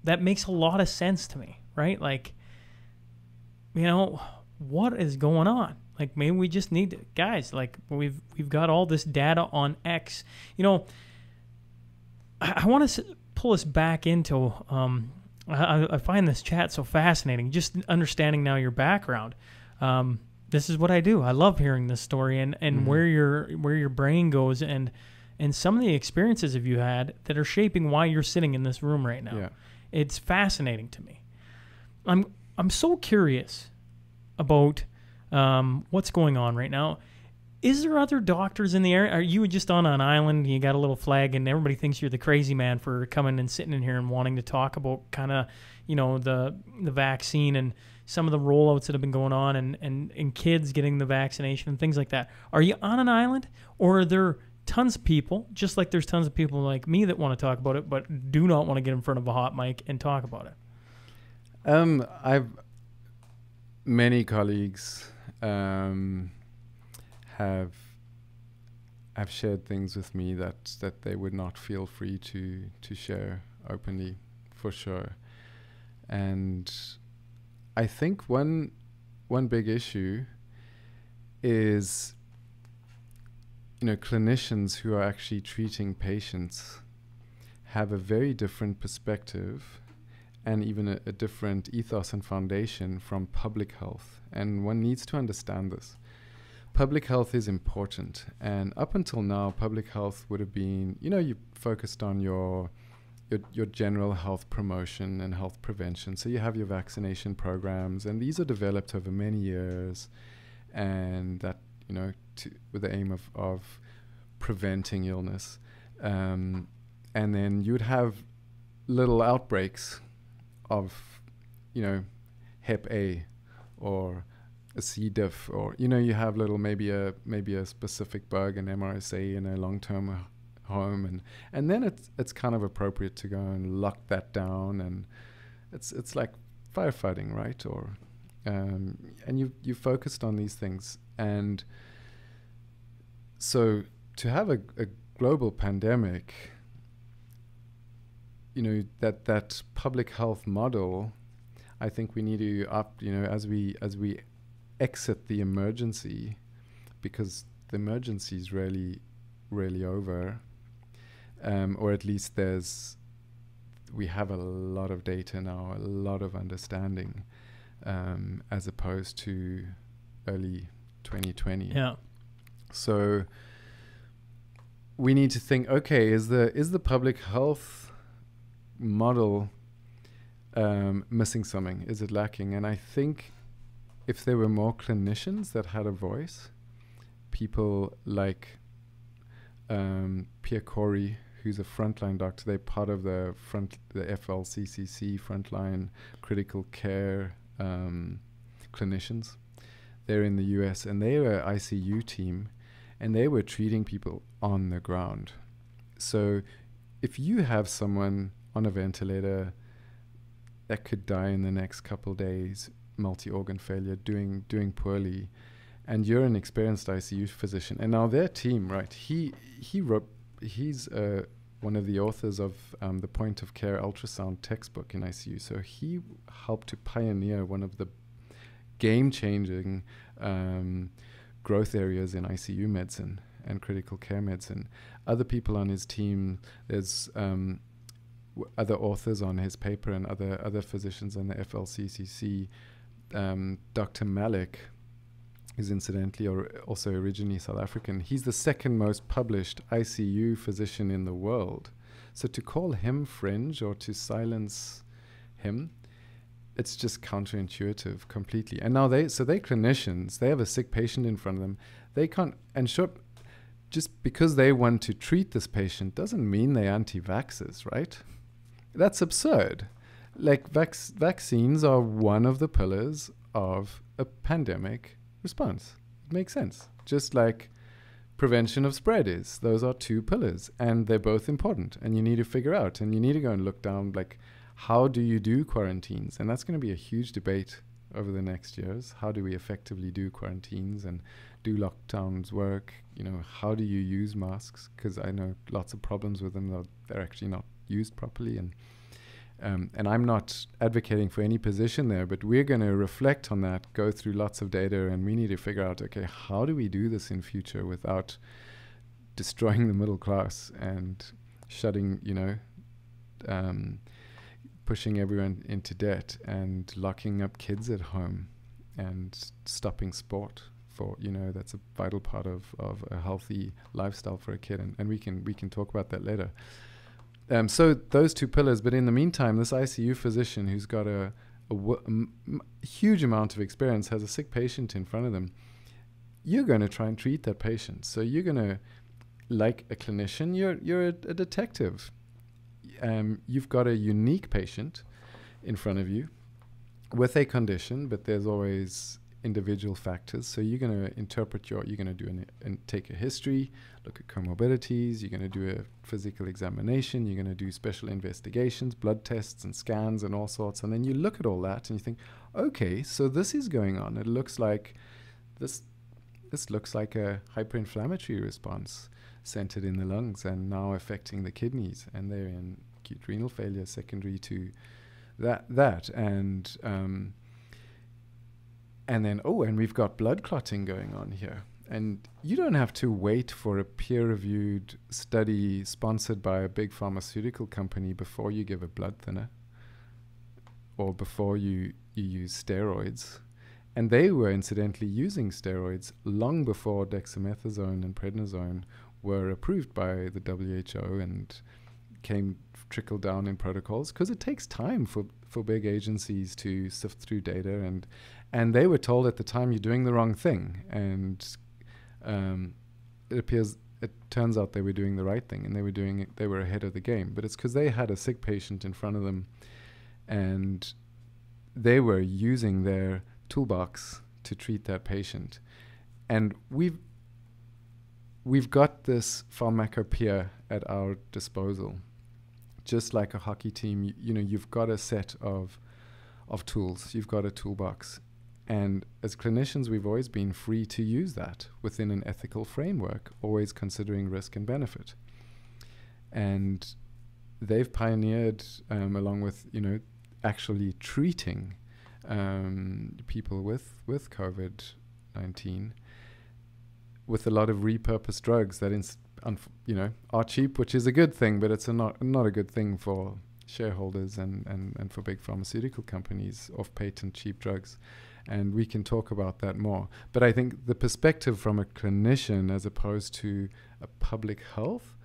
makes a lot of sense to me, right? Like, you know, what is going on? Like, maybe we just need to, guys, like, we've got all this data on X. You know, I want to pull us back into I find this chat so fascinating, just understanding now your background. This is what I do. I love hearing this story and where your brain goes and some of the experiences that you had that are shaping why you're sitting in this room right now. Yeah. It's fascinating to me. I'm so curious about what's going on right now. Is there other doctors in the area? Are you just on an island, you got a little flag, and everybody thinks you're the crazy man for coming and sitting in here and wanting to talk about kind of, you know, the vaccine and some of the rollouts that have been going on and kids getting the vaccination and things like that? Are you on an island, or are there tons of people, just like there's tons of people like me that want to talk about it but do not want to get in front of a hot mic and talk about it? I've many colleagues have have shared things with me that they would not feel free to share openly, for sure. And I think one big issue is, clinicians who are actually treating patients have a very different perspective and even a different ethos and foundation from public health. And one needs to understand this. Public health is important. And up until now, public health would have been, you focused on your general health promotion and health prevention. So you have your vaccination programs, and these are developed over many years, and that, with the aim of preventing illness. And then you would have little outbreaks of, Hep A or a C. diff, or, you have little, maybe a specific bug, an MRSA in a long-term home, and then it's kind of appropriate to go and lock that down, and it's like firefighting, right? Or and you focused on these things, and so to have a global pandemic, that public health model, I think we need to as we exit the emergency, because the emergency is really over, or at least we have a lot of data now, a lot of understanding, as opposed to early 2020. Yeah. So we need to think, okay, is the public health model missing something? Is it lacking? And I think if there were more clinicians that had a voice, people like Pierre Corey, who's a frontline doctor, they're part of the FLCCC, frontline critical care clinicians. They're in the US, and they were an ICU team, and they were treating people on the ground. So if you have someone on a ventilator that could die in the next couple days, multi-organ failure, doing poorly, and you're an experienced ICU physician, and now their team, right? He's one of the authors of the point of care ultrasound textbook in ICU. So he helped to pioneer one of the game-changing growth areas in ICU medicine and critical care medicine. Other people on his team, there's other authors on his paper and other physicians on the FLCCC. Dr. Malik is incidentally also originally South African. He's the second most published ICU physician in the world. So to call him fringe or to silence him, it's just counterintuitive completely. And now they're clinicians. They have a sick patient in front of them. They can't, and just because they want to treat this patient doesn't mean they're anti-vaxxers, right? That's absurd. Like vaccines are one of the pillars of a pandemic response. It makes sense. Just like prevention of spread is. Those are two pillars, and they're both important, and you need to figure out, and you need to go and look down, like, how do you do quarantines? And that's going to be a huge debate over the next years. How do we effectively do quarantines, and do lockdowns work? How do you use masks? Because I know lots of problems with them. They're actually not used properly, and I'm not advocating for any position there, but we're going to reflect on that, go through lots of data, and we need to figure out, okay, how do we do this in future without destroying the middle class and shutting, pushing everyone into debt and locking up kids at home and stopping sport for, that's a vital part of a healthy lifestyle for a kid. And we can talk about that later. So those two pillars, but in the meantime, this ICU physician who's got a huge amount of experience has a sick patient in front of them. You're going to try and treat that patient. So you're going to, like a clinician, you're a detective. You've got a unique patient in front of you with a condition, but there's always individual factors. So you're going to interpret you're going to do take a history, look at comorbidities, you're going to do a physical examination, you're going to do special investigations, blood tests and scans and all sorts. And then you look at all that and you think, okay, so this is going on. It looks like this this looks like a hyperinflammatory response centered in the lungs and now affecting the kidneys, and they're in acute renal failure secondary to that. And then, and we've got blood clotting going on here. And you don't have to wait for a peer-reviewed study sponsored by a big pharmaceutical company before you give a blood thinner or before you use steroids. And they were incidentally using steroids long before dexamethasone and prednisone were approved by the WHO and trickled down in protocols, because it takes time for big agencies to sift through data. And they were told at the time, you're doing the wrong thing. And it turns out they were doing the right thing, and they were ahead of the game. But it's because they had a sick patient in front of them, and they were using their toolbox to treat that patient. And we've got this pharmacopoeia at our disposal, just like a hockey team. You've got a set of tools. You've got a toolbox. And as clinicians, we've always been free to use that within an ethical framework, always considering risk and benefit. And they've pioneered, along with, actually treating people with COVID-19 with a lot of repurposed drugs that, are cheap, which is a good thing, but it's not a good thing for shareholders and for big pharmaceutical companies, off-patent cheap drugs. And we can talk about that more. But I think the perspective from a clinician as opposed to a public health,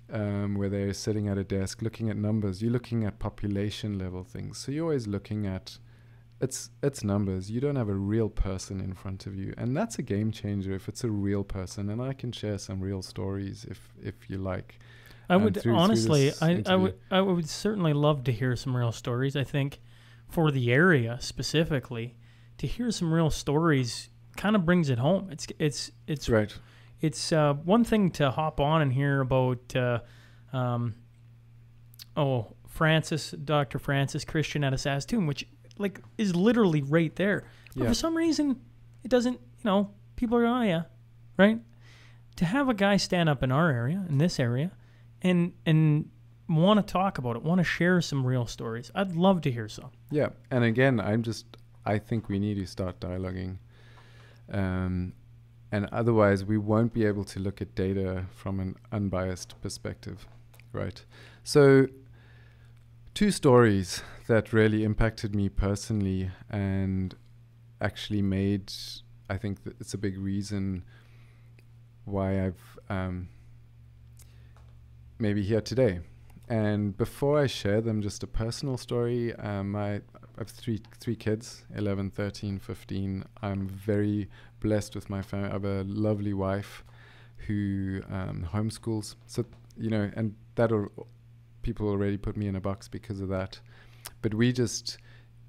where they're sitting at a desk looking at numbers, you're looking at population level things. So you're always looking at it's numbers. You don't have a real person in front of you. And that's a game changer if it's a real person. And I can share some real stories if you like. I would honestly, I would certainly love to hear some real stories. I think for the area specifically, to hear some real stories kind of brings it home. It's right. It's one thing to hop on and hear about Dr. Francis Christian at a Saskatoon, which is literally right there. But for some reason, it doesn't. People are going, oh yeah, right. To have a guy stand up in our area, in this area, and want to talk about it, want to share some real stories. I'd love to hear some. Yeah, and again, I think we need to start dialoguing. And otherwise, we won't be able to look at data from an unbiased perspective, right? So 2 stories that really impacted me personally and actually made, I think that it's a big reason why I've maybe here today. And before I share them, just a personal story. I have three kids, 11, 13, 15. I'm very blessed with my family. I have a lovely wife who homeschools. So, and people already put me in a box because of that. But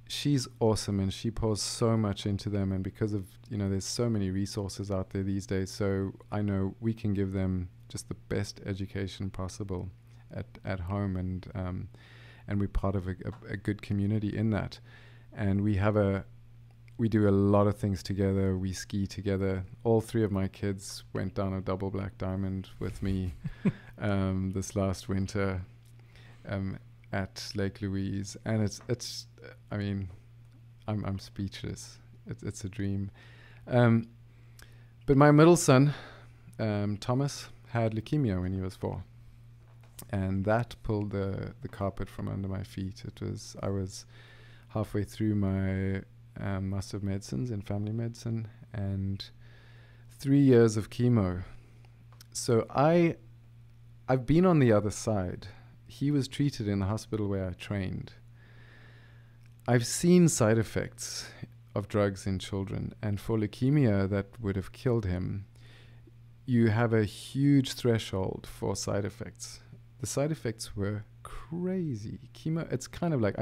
she's awesome, and she pours so much into them. And because of, there's so many resources out there these days. So I know we can give them just the best education possible at home, and we're part of a good community in that. And we do a lot of things together. We ski together. All 3 of my kids went down a double black diamond with me this last winter at Lake Louise, and it's I mean, I'm speechless. It's a dream. But my middle son, Thomas, had leukemia when he was 4. And that pulled the carpet from under my feet. I was halfway through my Master of Medicines in family medicine and 3 years of chemo. So I've been on the other side. He was treated in the hospital where I trained. I've seen side effects of drugs in children, and for leukemia that would have killed him, you have a huge threshold for side effects. The side effects were crazy. It's kind of like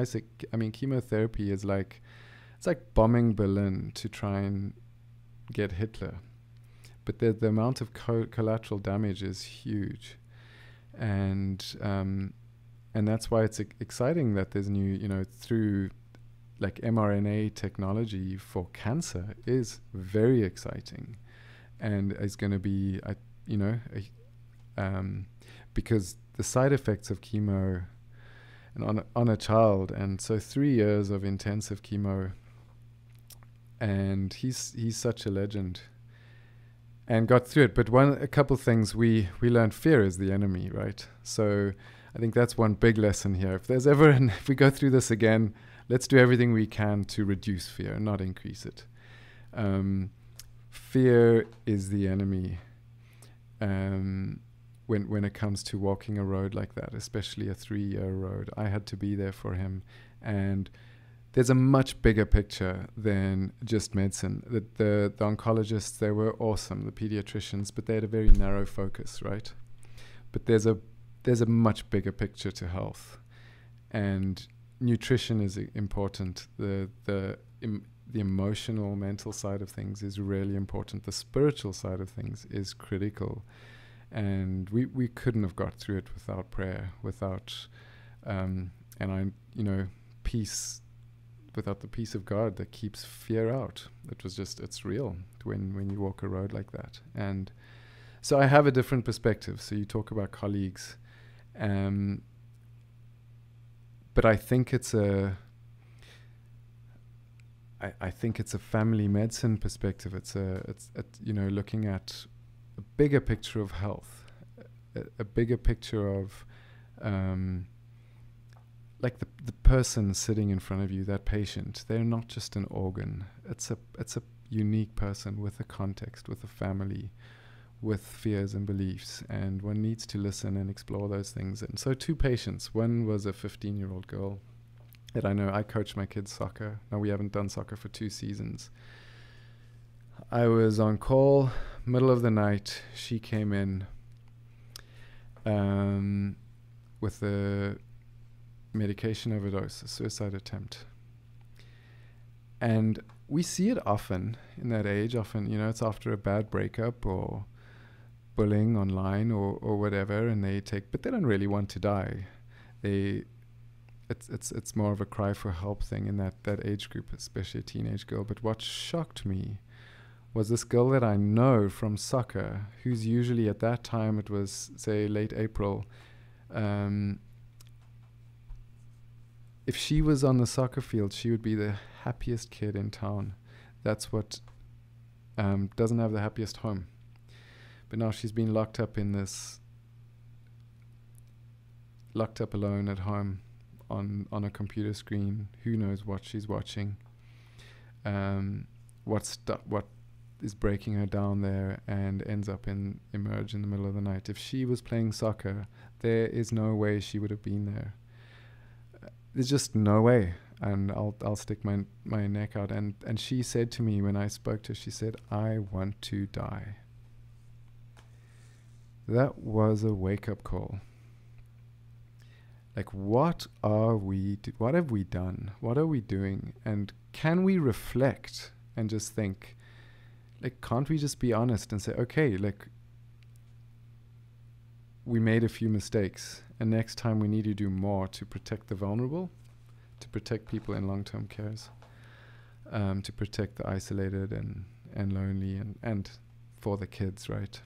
chemotherapy is it's like bombing Berlin to try and get Hitler. But the amount of collateral damage is huge. And that's why it's exciting that there's new, through like mRNA technology for cancer is very exciting. and is going to be, because the side effects of chemo and on a child, and so 3 years of intensive chemo, and he's such a legend, and got through it. But a couple things we learned: fear is the enemy, right? So I think that's one big lesson here. If there's ever, if we go through this again, let's do everything we can to reduce fear, not increase it. Fear is the enemy. When it comes to walking a road like that, especially a 3-year road, I had to be there for him. And there's a much bigger picture than just medicine. The oncologists, they were awesome, the pediatricians, but they had a very narrow focus, right? But there's a much bigger picture to health. And nutrition is important. The emotional, mental side of things is really important. The spiritual side of things is critical. And we couldn't have got through it without prayer, without peace, without the peace of God that keeps fear out. It's real when you walk a road like that. And so I have a different perspective. So you talk about colleagues, but I think it's a family medicine perspective. It's looking at a bigger picture of health, a bigger picture of like the person sitting in front of you, that patient. They're not just an organ. It's a unique person with a context, with a family, with fears and beliefs, and one needs to listen and explore those things. And so 2 patients. One was a 15-year-old girl that I know. I coach my kids soccer. Now, we haven't done soccer for 2 seasons. I was on call, middle of the night. She came in with a medication overdose, a suicide attempt. And we see it often in that age. Often, it's after a bad breakup or bullying online or whatever, and but they don't really want to die. It's more of a cry for help thing in that age group, especially a teenage girl. But what shocked me was this girl that I know from soccer, who's usually, at that time, it was, say, late April. If she was on the soccer field, she would be the happiest kid in town. That's what doesn't have the happiest home. But now she's been locked up alone at home on a computer screen. Who knows what she's watching? What is breaking her down there, and ends up emerge in the middle of the night. If she was playing soccer, there is no way she would have been there. There's just no way. And I'll stick my neck out. And she said to me when I spoke to her, she said, "I want to die." That was a wake-up call. Like, what have we done? What are we doing? And can we reflect and just think, like, can't we just be honest and say, okay, like, we made a few mistakes, and next time we need to do more to protect the vulnerable, to protect people in long-term cares, to protect the isolated and lonely, and for the kids, right?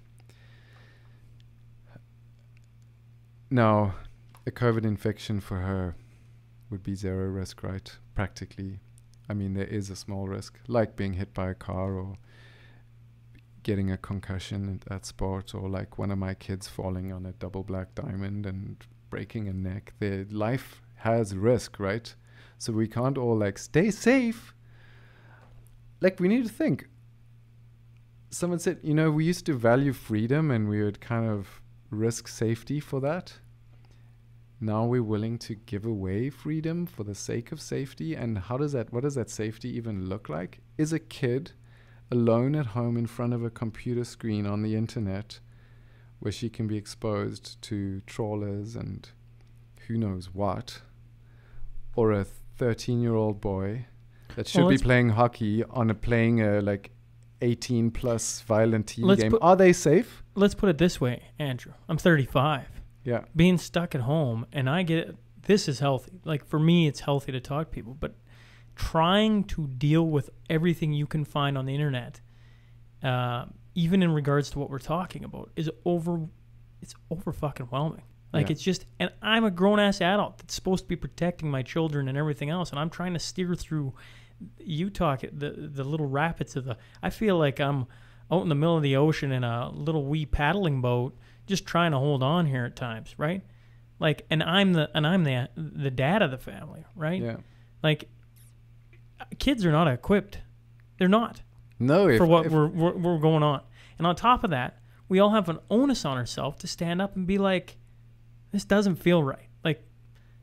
Now, a COVID infection for her would be 0 risk, right? Practically. I mean, there is a small risk, like being hit by a car or getting a concussion at sport, or like one of my kids falling on a double black diamond and breaking a neck. Their life has risk, right? So we can't all like stay safe. Like, we need to think. Someone said, we used to value freedom and we would kind of risk safety for that. Now we're willing to give away freedom for the sake of safety. And what does that safety even look like? Is a kid alone at home in front of a computer screen on the internet, where she can be exposed to trawlers and who knows what, or a 13-year-old boy that should be playing hockey playing a like 18 plus violent teen game? Are they safe? Let's put it this way, Andrew. I'm 35. Yeah. Being stuck at home, and I get it. This is healthy. Like, for me, it's healthy to talk to people, but trying to deal with everything you can find on the internet, even in regards to what we're talking about, is over fucking whelming. Like, Yeah. it's just, and I'm a grown-ass adult that's supposed to be protecting my children and everything else, and I'm trying to steer through the little rapids of the, I feel like I'm out in the middle of the ocean in a little wee paddling boat, just trying to hold on here at times, right? Like, and I'm the dad of the family, right? Yeah. Like, kids are not equipped. They're not. No, For what we're going on. And on top of that, we all have an onus on ourselves to stand up and be like, this doesn't feel right. Like,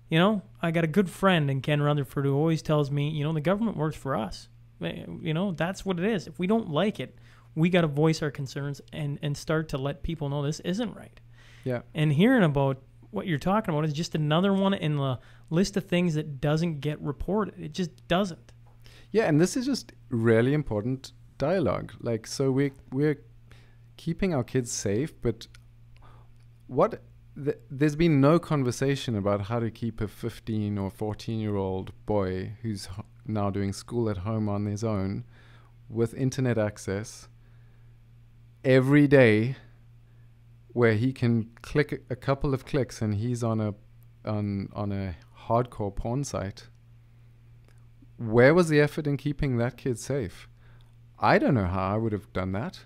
you know, I got a good friend in Ken Rutherford who always tells me, you know, the government works for us. You know, that's what it is. If we don't like it, we got to voice our concerns and start to let people know this isn't right. Yeah. And hearing about what you're talking about is just another one in the list of things that doesn't get reported. It just doesn't. Yeah, and this is just really important dialogue. Like, so we're keeping our kids safe, but there's been no conversation about how to keep a 15 or 14-year-old boy who's now doing school at home on his own with internet access every day, where he can click a couple of clicks and he's on a hardcore porn site. Where was the effort in keeping that kid safe? I don't know how I would have done that.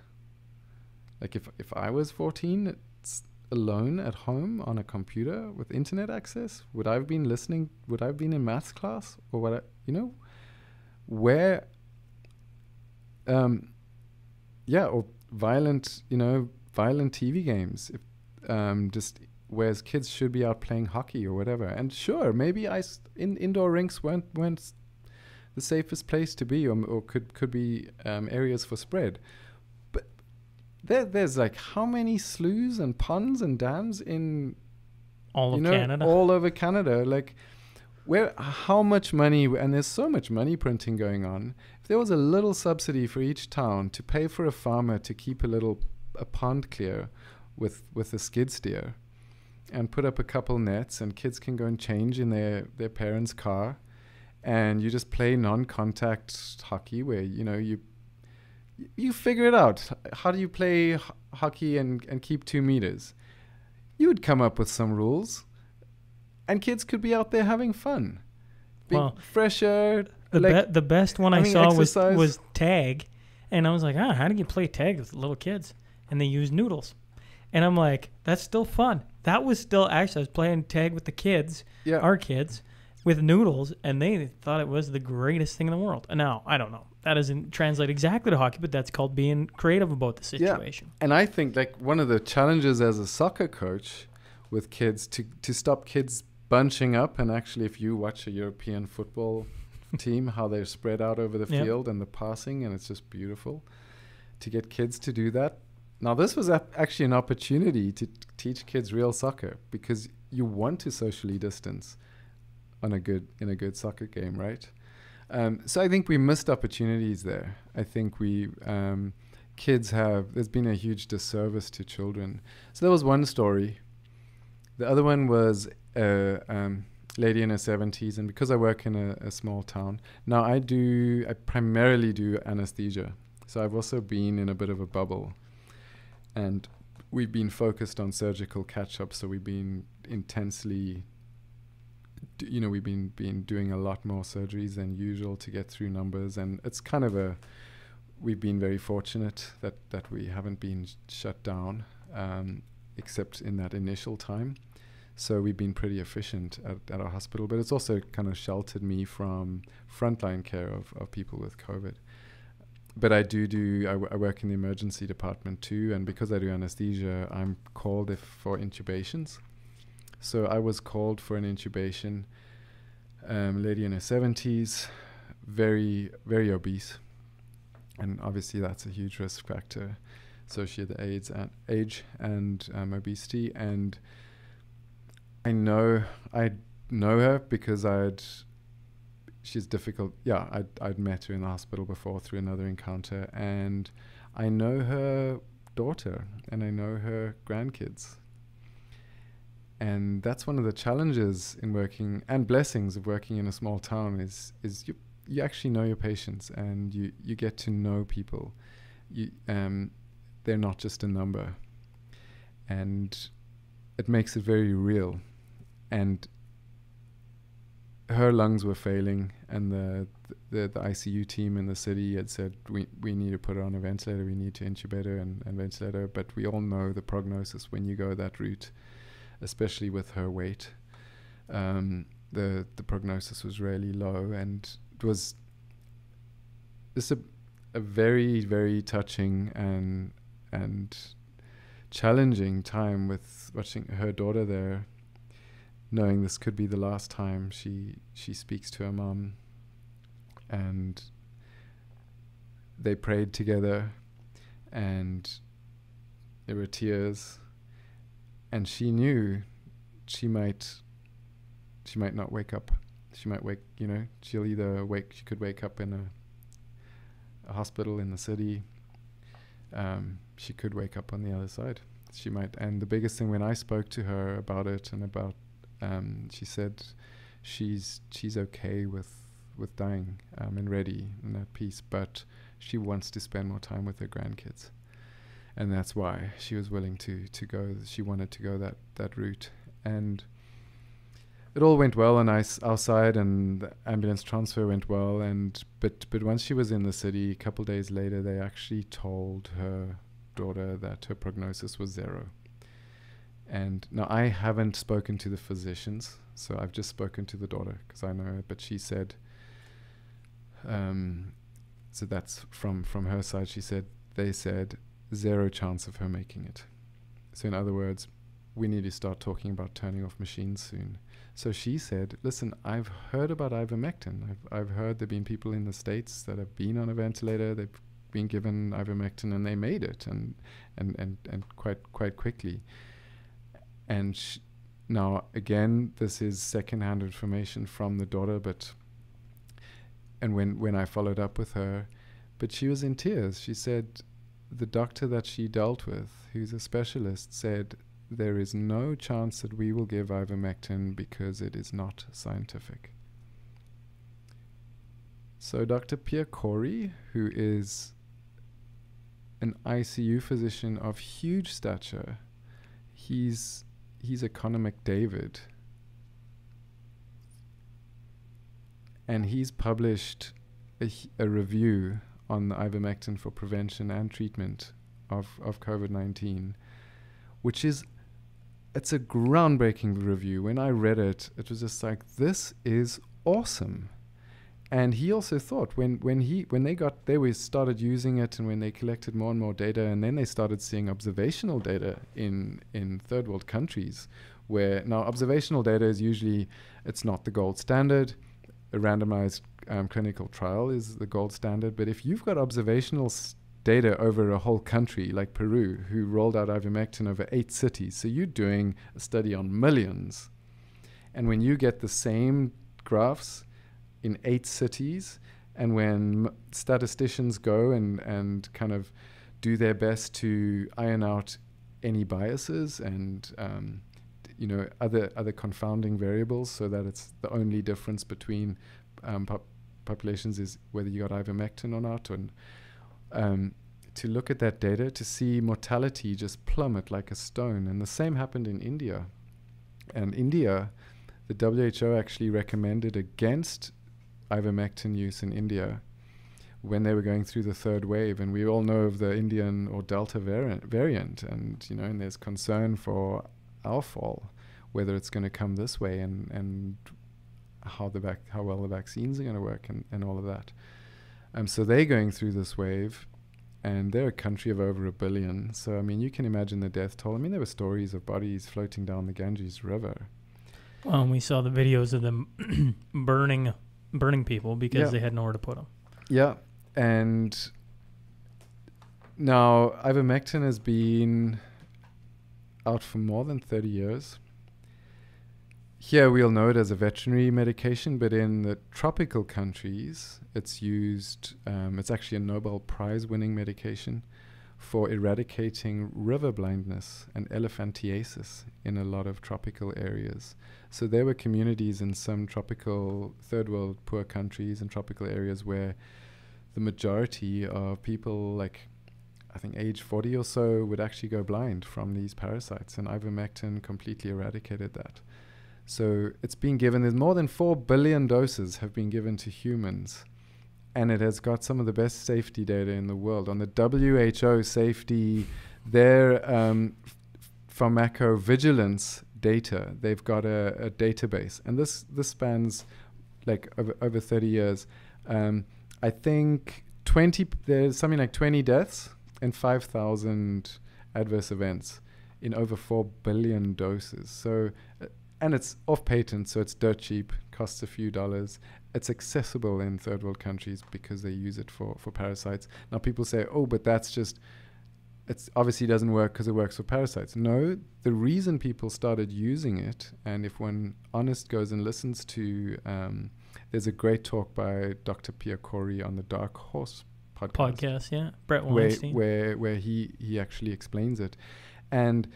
Like, if I was 14, alone at home on a computer with internet access, would I have been listening? Would I have been in maths class? Or what? Where? Or violent TV games. Just whereas kids should be out playing hockey or whatever. And sure, maybe indoor rinks weren't the safest place to be, or could be areas for spread. But there's like how many sloughs and ponds and dams in all of Canada, all over Canada. Like, how much money, and there's so much money printing going on. If there was a little subsidy for each town to pay for a farmer to keep a pond clear with a skid steer, and put up a couple nets, and kids can go and change in their parents' car, and you just play non-contact hockey where you figure it out. How do you play hockey and keep 2 meters? You would come up with some rules, and kids could be out there having fun. Fresh air. The best one I saw exercise. was tag, and I was like, how do you play tag with little kids? And they use noodles. And I'm like, that's still fun. That was still, actually, I was playing tag with the kids, our kids, with noodles, and they thought it was the greatest thing in the world. And now, I don't know. That doesn't translate exactly to hockey, but that's called being creative about the situation. Yeah. And I think, like, one of the challenges as a soccer coach with kids to stop kids bunching up, and actually if you watch a European football team, how they're spread out over the field and the passing, and it's just beautiful to get kids to do that. Now, this was actually an opportunity to teach kids real soccer, because you want to socially distance in a good soccer game, right? So I think we missed opportunities there. I think there's been a huge disservice to children. So that was one story. The other one was a lady in her 70s, and because I work in a small town, now I primarily do anesthesia. So I've also been in a bit of a bubble. And we've been focused on surgical catch-up, so we've been intensely, we've been doing a lot more surgeries than usual to get through numbers, and it's kind of we've been very fortunate that we haven't been shut down, except in that initial time. So we've been pretty efficient at our hospital, but it's also kind of sheltered me from frontline care of people with COVID. But I work in the emergency department too, and because I do anesthesia, I'm called for intubations. So I was called for an intubation, lady in her 70s, very, very obese. And obviously that's a huge risk factor, associated age and obesity. And I know her because she's difficult. Yeah, I'd met her in the hospital before through another encounter, and I know her daughter and I know her grandkids. And that's one of the challenges in working, and blessings of working in a small town, is you actually know your patients, and you get to know people. they're not just a number. And it makes it very real. And her lungs were failing, and the ICU team in the city had said, we need to put her on a ventilator, we need to intubate her and ventilate her. But we all know the prognosis when you go that route, especially with her weight. The prognosis was really low, and it was just a very, very touching and challenging time with watching her daughter there, knowing this could be the last time she speaks to her mom. And they prayed together, and there were tears, and she knew she might not wake up. She might wake, she'll either wake, she could wake up in a hospital in the city. She could wake up on the other side. She might. And the biggest thing when I spoke to her about it and about, she said she's okay with dying and ready and at peace, but she wants to spend more time with her grandkids. And that's why she was willing to go. She wanted to go that route. And it all went well on our side, and the ambulance transfer went well. But once she was in the city, a couple days later, they actually told her daughter that her prognosis was 0. And now I haven't spoken to the physicians, so I've just spoken to the daughter because I know her. But she said, so that's from her side. She said they said 0 chance of her making it. So in other words, we need to start talking about turning off machines soon. So she said, listen, I've heard about ivermectin. I've heard there have been people in the States that have been on a ventilator, they've been given ivermectin, and they made it, and quite quickly. And now, again, this is secondhand information from the daughter, and when I followed up with her, but she was in tears. She said the doctor that she dealt with, who's a specialist, said, there is no chance that we will give ivermectin because it is not scientific. So Dr. Pierre Corey, who is an ICU physician of huge stature, he's a Conor McDavid, and he's published a review on the ivermectin for prevention and treatment of COVID-19, which is, it's a groundbreaking review. When I read it, it was just like, this is awesome. And he also thought when they started using it, and when they collected more and more data, and then they started seeing observational data in third world countries, where now observational data is usually, it's not the gold standard. A randomized clinical trial is the gold standard. But if you've got observational data over a whole country like Peru, who rolled out ivermectin over 8 cities, so you're doing a study on millions, and when you get the same graphs in 8 cities, and when statisticians go and kind of do their best to iron out any biases and other confounding variables, so that it's the only difference between populations is whether you got ivermectin or not, and to look at that data, to see mortality just plummet like a stone. And the same happened in India. And India, the WHO actually recommended against ivermectin use in India when they were going through the 3rd wave. And we all know of the Indian or Delta variant, and and there's concern for our fall, whether it's going to come this way, and how well the vaccines are going to work, and all of that. So they're going through this wave, and they're a country of over 1 billion. So, I mean, you can imagine the death toll. I mean, there were stories of bodies floating down the Ganges River. Well, and we saw the videos of them burning people because they had nowhere to put them. Yeah, and now ivermectin has been out for more than 30 years. Here we'll know it as a veterinary medication, but in the tropical countries, it's used, it's actually a Nobel Prize winning medication for eradicating river blindness and elephantiasis in a lot of tropical areas. So there were communities in some tropical third world poor countries and tropical areas where the majority of people, like I think age 40 or so, would actually go blind from these parasites, and ivermectin completely eradicated that. So it's been given, there's more than 4 billion doses have been given to humans, and it has got some of the best safety data in the world. On the WHO safety, their pharmacovigilance data, they've got a database, and this spans like over 30 years. I think there's something like 20 deaths and 5,000 adverse events in over 4 billion doses. So, and it's off patent, so it's dirt cheap, costs a few dollars. It's accessible in third world countries because they use it for parasites. Now people say, oh, but that's just, it's obviously doesn't work because it works for parasites. No, the reason people started using it, and if one honest goes and listens to, there's a great talk by Dr. Pierre Corey on the Dark Horse podcast. Yeah. Brett Weinstein. Where he actually explains it. And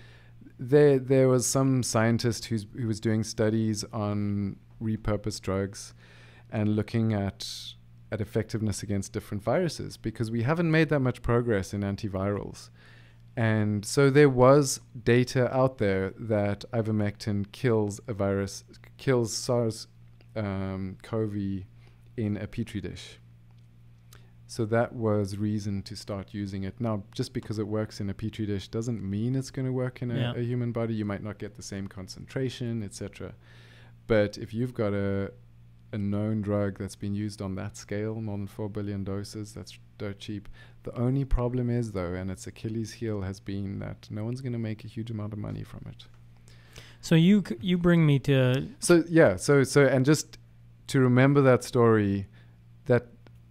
there was some scientist who was doing studies on repurposed drugs and looking at effectiveness against different viruses, because we haven't made that much progress in antivirals. And so there was data out there that ivermectin kills SARS-CoV in a petri dish. So that was reason to start using it. Now, just because it works in a petri dish doesn't mean it's going to work in a human body. You might not get the same concentration, etc. But if you've got a known drug that's been used on that scale, more than 4 billion doses, that's dirt cheap. The only problem is, though, and its Achilles heel has been that no one's going to make a huge amount of money from it. So you bring me to... So and just to remember that story,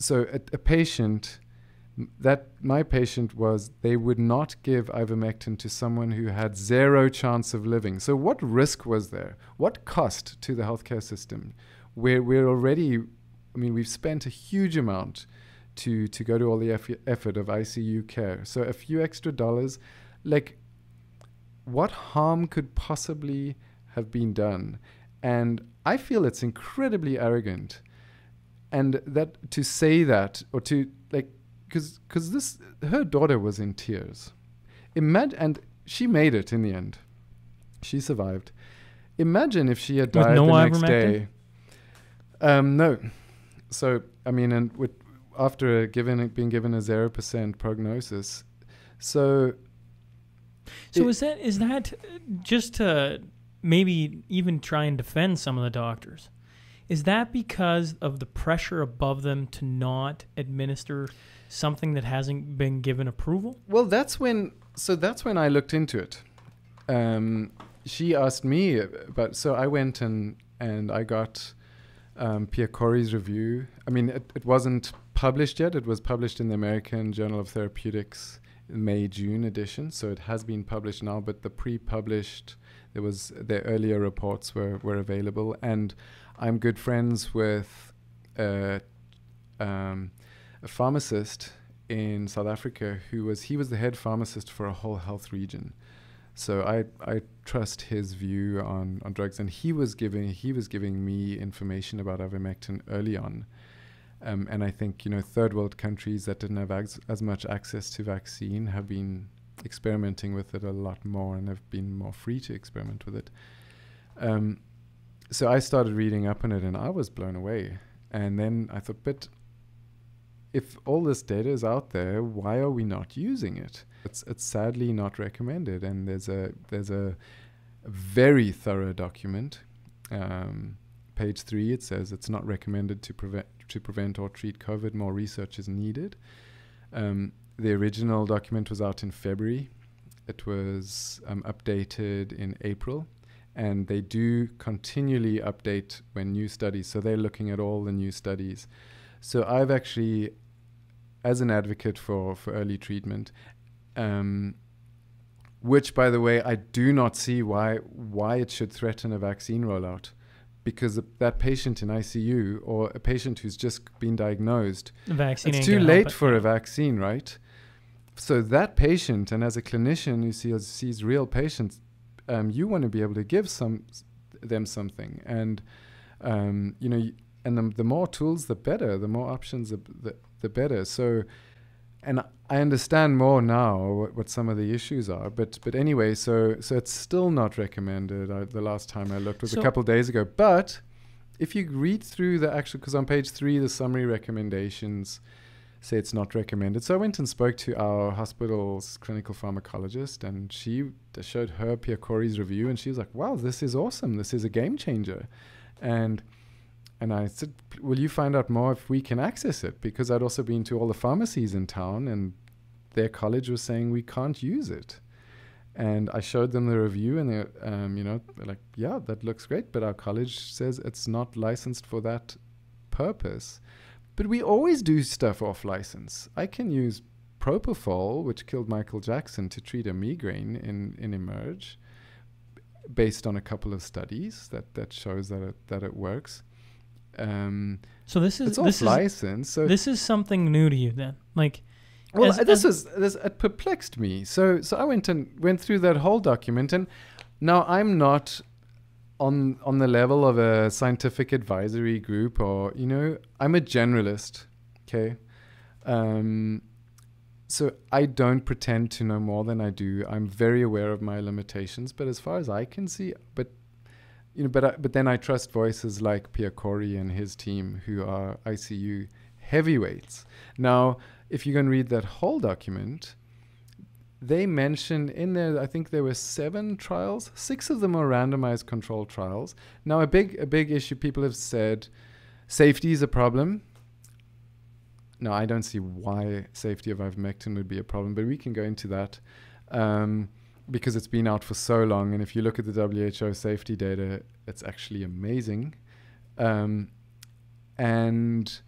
a patient, my patient was, they would not give ivermectin to someone who had 0 chance of living. So what risk was there? What cost to the healthcare system? We're already, I mean, we've spent a huge amount to go to all the effort of ICU care. So a few extra dollars, like, what harm could possibly have been done? And I feel it's incredibly arrogant. And that to say that, or to, like, because her daughter was in tears. And she made it in the end. She survived. Imagine if she had died the next day. No. So, I mean, and after being given a 0% prognosis. So is that just to maybe even try and defend some of the doctors? Is that because of the pressure above them to not administer something that hasn't been given approval? Well, that's when I looked into it. She asked me about, so I went and I got Pierre Corey's review. I mean, it wasn't published yet. It was published in the American Journal of Therapeutics May-June edition. So it has been published now, but the pre-published, their earlier reports were available. And I'm good friends with a pharmacist in South Africa he was the head pharmacist for a whole health region. So I trust his view on drugs, and he was giving me information about ivermectin early on. And I think, third world countries that didn't have as much access to vaccine have been experimenting with it a lot more and have been more free to experiment with it. So I started reading up on it, and I was blown away. And then I thought, but if all this data is out there, why are we not using it? It's sadly not recommended. And there's a very thorough document. Page 3, it says it's not recommended to prevent or treat COVID. More research is needed. The original document was out in February. It was updated in April. And they do continually update when new studies. So they're looking at all the new studies. So I've actually, as an advocate for early treatment, which, by the way, I do not see why it should threaten a vaccine rollout, because that patient in ICU or a patient who's just been diagnosed, it's too late for a vaccine, right? So that patient, and as a clinician who sees real patients, you want to be able to give them something, and and the more tools, the better. The more options, the better. So and I understand more now what some of the issues are. But anyway, so it's still not recommended. The last time I looked was a couple of days ago. But if you read through the actual, because on page 3, the summary recommendations say it's not recommended. So I went and spoke to our hospital's clinical pharmacologist, and she showed her Pierre Corey's review, and she was like, wow, this is awesome. This is a game changer. And I said, will you find out more if we can access it? Because I'd also been to all the pharmacies in town, and their college was saying we can't use it. And I showed them the review, and they're like, yeah, that looks great, but our college says it's not licensed for that purpose. But we always do stuff off license. I can use propofol, which killed Michael Jackson, to treat a migraine in Emerge, based on a couple of studies that shows that it works. So this is off license. So this is something new to you then, like. Well, it perplexed me. So I went through that whole document, and now I'm not on the level of a scientific advisory group, or I'm a generalist. Okay, so I don't pretend to know more than I do. I'm very aware of my limitations, but as far as I can see, but then I trust voices like Pierre Corey and his team, who are ICU heavyweights. Now, if you can read that whole document, they mention in there, I think there were 7 trials. 6 of them are randomized controlled trials. Now, a big issue, people have said, safety is a problem. Now, I don't see why safety of ivermectin would be a problem, but we can go into that because it's been out for so long. And if you look at the WHO safety data, it's actually amazing. And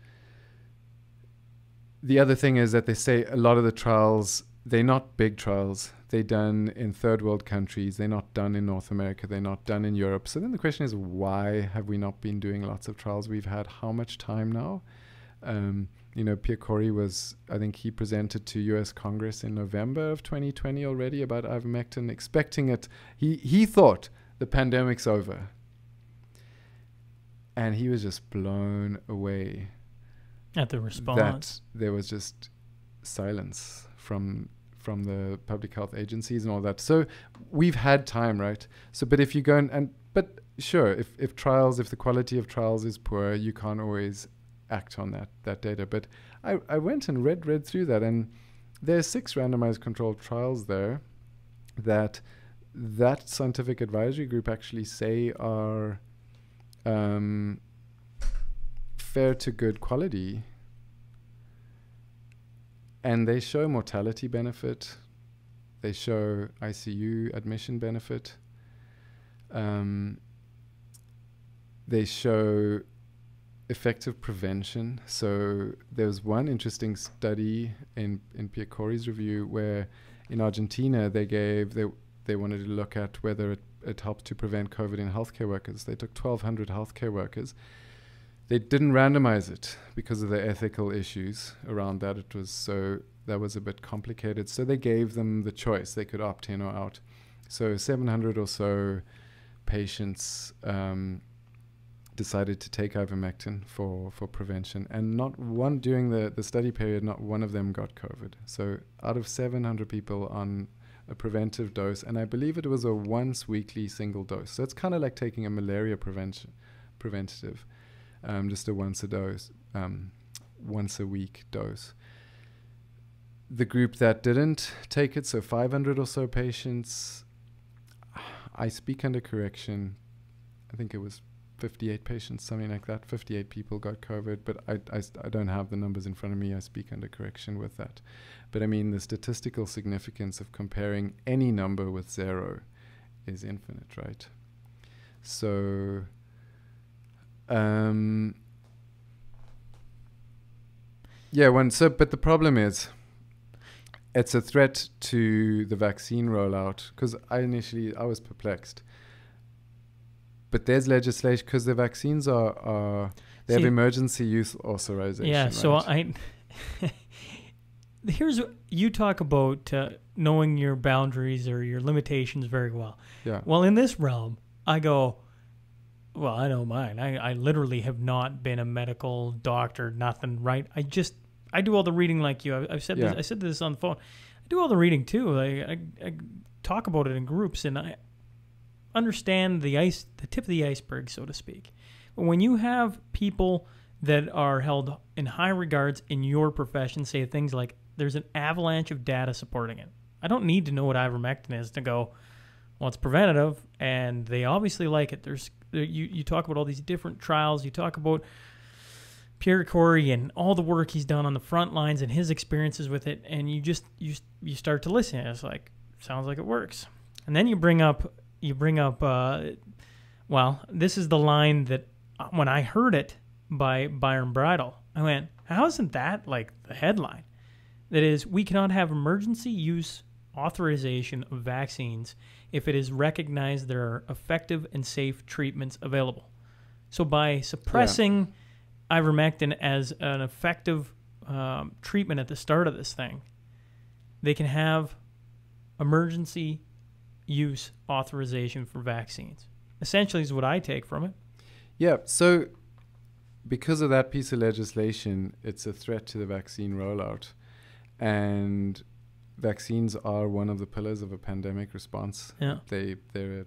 the other thing is that they say a lot of the trials, they're not big trials. They're done in third world countries. They're not done in North America. They're not done in Europe. So then the question is, why have we not been doing lots of trials? We've had how much time now? Pierre Corey I think he presented to US Congress in November of 2020 already about ivermectin, expecting it. He thought the pandemic's over. And he was just blown away at the response. That there was just silence from the public health agencies and all that. So we've had time, right? So, but if you go but sure, if the quality of trials is poor, you can't always act on that data. But I went and read through that, and there's 6 randomized controlled trials there that scientific advisory group actually say are fair to good quality, and they show mortality benefit, they show ICU admission benefit, they show effective prevention. So there was one interesting study in Pierre Corey's review where in Argentina they wanted to look at whether it helped to prevent COVID in healthcare workers. They took 1,200 healthcare workers. They didn't randomize it because of the ethical issues around that. That was a bit complicated. So they gave them the choice. They could opt in or out. So 700 or so patients decided to take ivermectin for prevention. And not one, during the study period, not one of them got COVID. So out of 700 people on a preventive dose, and I believe it was a once weekly single dose. So it's kind of like taking a malaria preventative, just a once a week dose. The group that didn't take it, so 500 or so patients, I speak under correction, I think it was 58 patients, something like that. 58 people got COVID, but I don't have the numbers in front of me. I speak under correction with that. But I mean, the statistical significance of comparing any number with 0 is infinite, right? So, but the problem is, it's a threat to the vaccine rollout, because I was perplexed. But there's legislation, because the vaccines they have emergency use authorization. Yeah, right? so here's you talk about knowing your boundaries or your limitations very well. Yeah. Well, in this realm, I go, well, I know mine. I literally have not been a medical doctor, nothing, right? I do all the reading like you. I've said this. I said this on the phone. I do all the reading too. I talk about it in groups, and I understand the tip of the iceberg, so to speak. But when you have people that are held in high regards in your profession say things like, there's an avalanche of data supporting it. I don't need to know what ivermectin is to go, well, it's preventative, and they obviously like it. You talk about all these different trials. You talk about Pierre Corey and all the work he's done on the front lines and his experiences with it, and you start to listen. And it's like, sounds like it works. And then you bring up, well, this is the line that when I heard it by Byron Bridle, I went, how isn't that like the headline? That is, we cannot have emergency use authorization of vaccines if it is recognized there are effective and safe treatments available. So by suppressing ivermectin as an effective treatment at the start of this thing, they can have emergency use authorization for vaccines. Essentially is what I take from it. Yeah, so because of that piece of legislation, it's a threat to the vaccine rollout. And vaccines are one of the pillars of a pandemic response. Yeah. They're they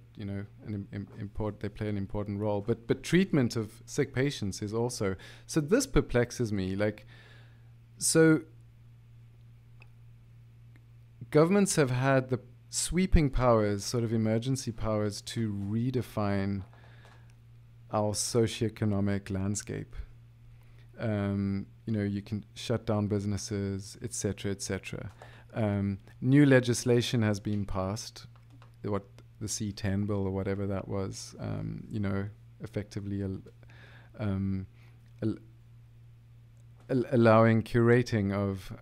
play an important role. But treatment of sick patients is also. So this perplexes me. So governments have had the sweeping powers, sort of emergency powers, to redefine our socioeconomic landscape. You can shut down businesses, etc., etc. New legislation has been passed, the C10 bill or whatever that was, effectively allowing curating of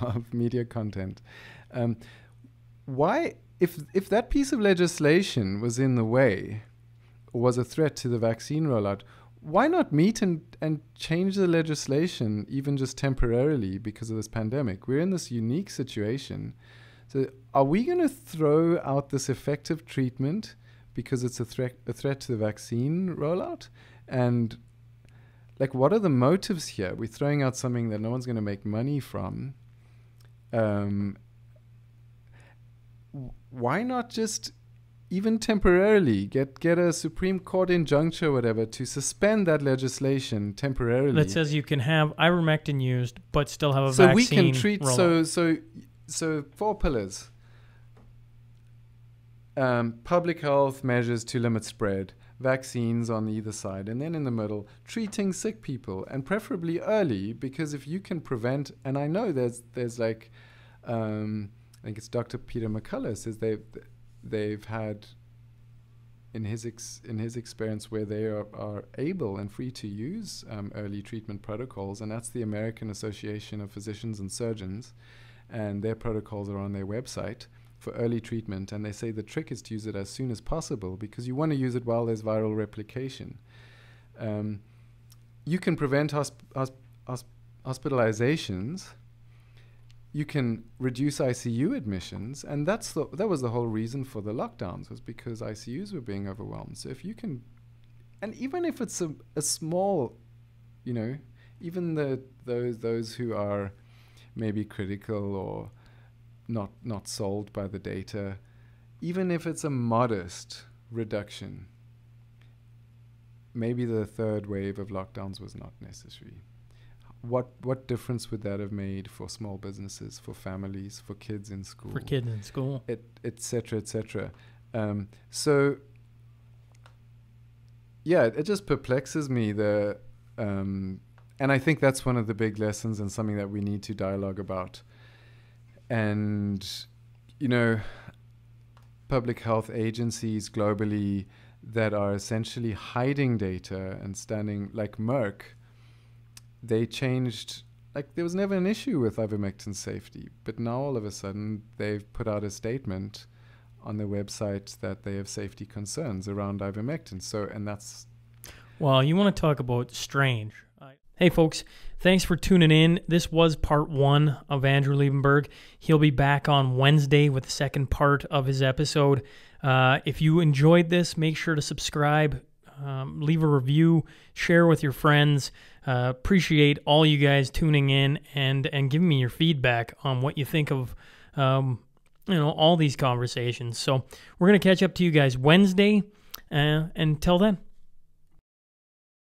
of media content. Why, if that piece of legislation was in the way or was a threat to the vaccine rollout, why not meet and change the legislation, even just temporarily, because of this pandemic? We're in this unique situation. So are we going to throw out this effective treatment because it's a threat to the vaccine rollout? And what are the motives here? We're throwing out something that no one's going to make money from. Why not just, even temporarily, get a Supreme Court injunction or whatever to suspend that legislation temporarily? That says you can have ivermectin used, but still have a vaccine. So we can treat, so 4 pillars. Public health measures to limit spread, vaccines on either side, and then in the middle, treating sick people, and preferably early, because if you can prevent, and I know there's I think it's Dr. Peter McCullough says they've had in his experience where they are able and free to use early treatment protocols, and that's the American Association of Physicians and Surgeons, and their protocols are on their website for early treatment, and they say the trick is to use it as soon as possible because you want to use it while there's viral replication. You can prevent hospitalizations. You can reduce ICU admissions, and that was the whole reason for the lockdowns, was because ICUs were being overwhelmed. So if you can, and even if it's a small, even those who are maybe critical or not sold by the data, even if it's a modest reduction, maybe the third wave of lockdowns was not necessary. What difference would that have made for small businesses, for families, for kids in school? Et cetera, et cetera. So, yeah, it just perplexes me. And I think that's one of the big lessons and something that we need to dialogue about. And, public health agencies globally that are essentially hiding data and standing like Merck, they changed, there was never an issue with ivermectin safety, but now all of a sudden they've put out a statement on their website that they have safety concerns around ivermectin. So, and that's... Well, you want to talk about strange. Hey folks, thanks for tuning in. This was part 1 of Andrew Liebenberg. He'll be back on Wednesday with the second part of his episode. If you enjoyed this, make sure to subscribe, leave a review, share with your friends. appreciate all you guys tuning in and giving me your feedback on what you think of all these conversations. So we're going to catch up to you guys Wednesday. Until then,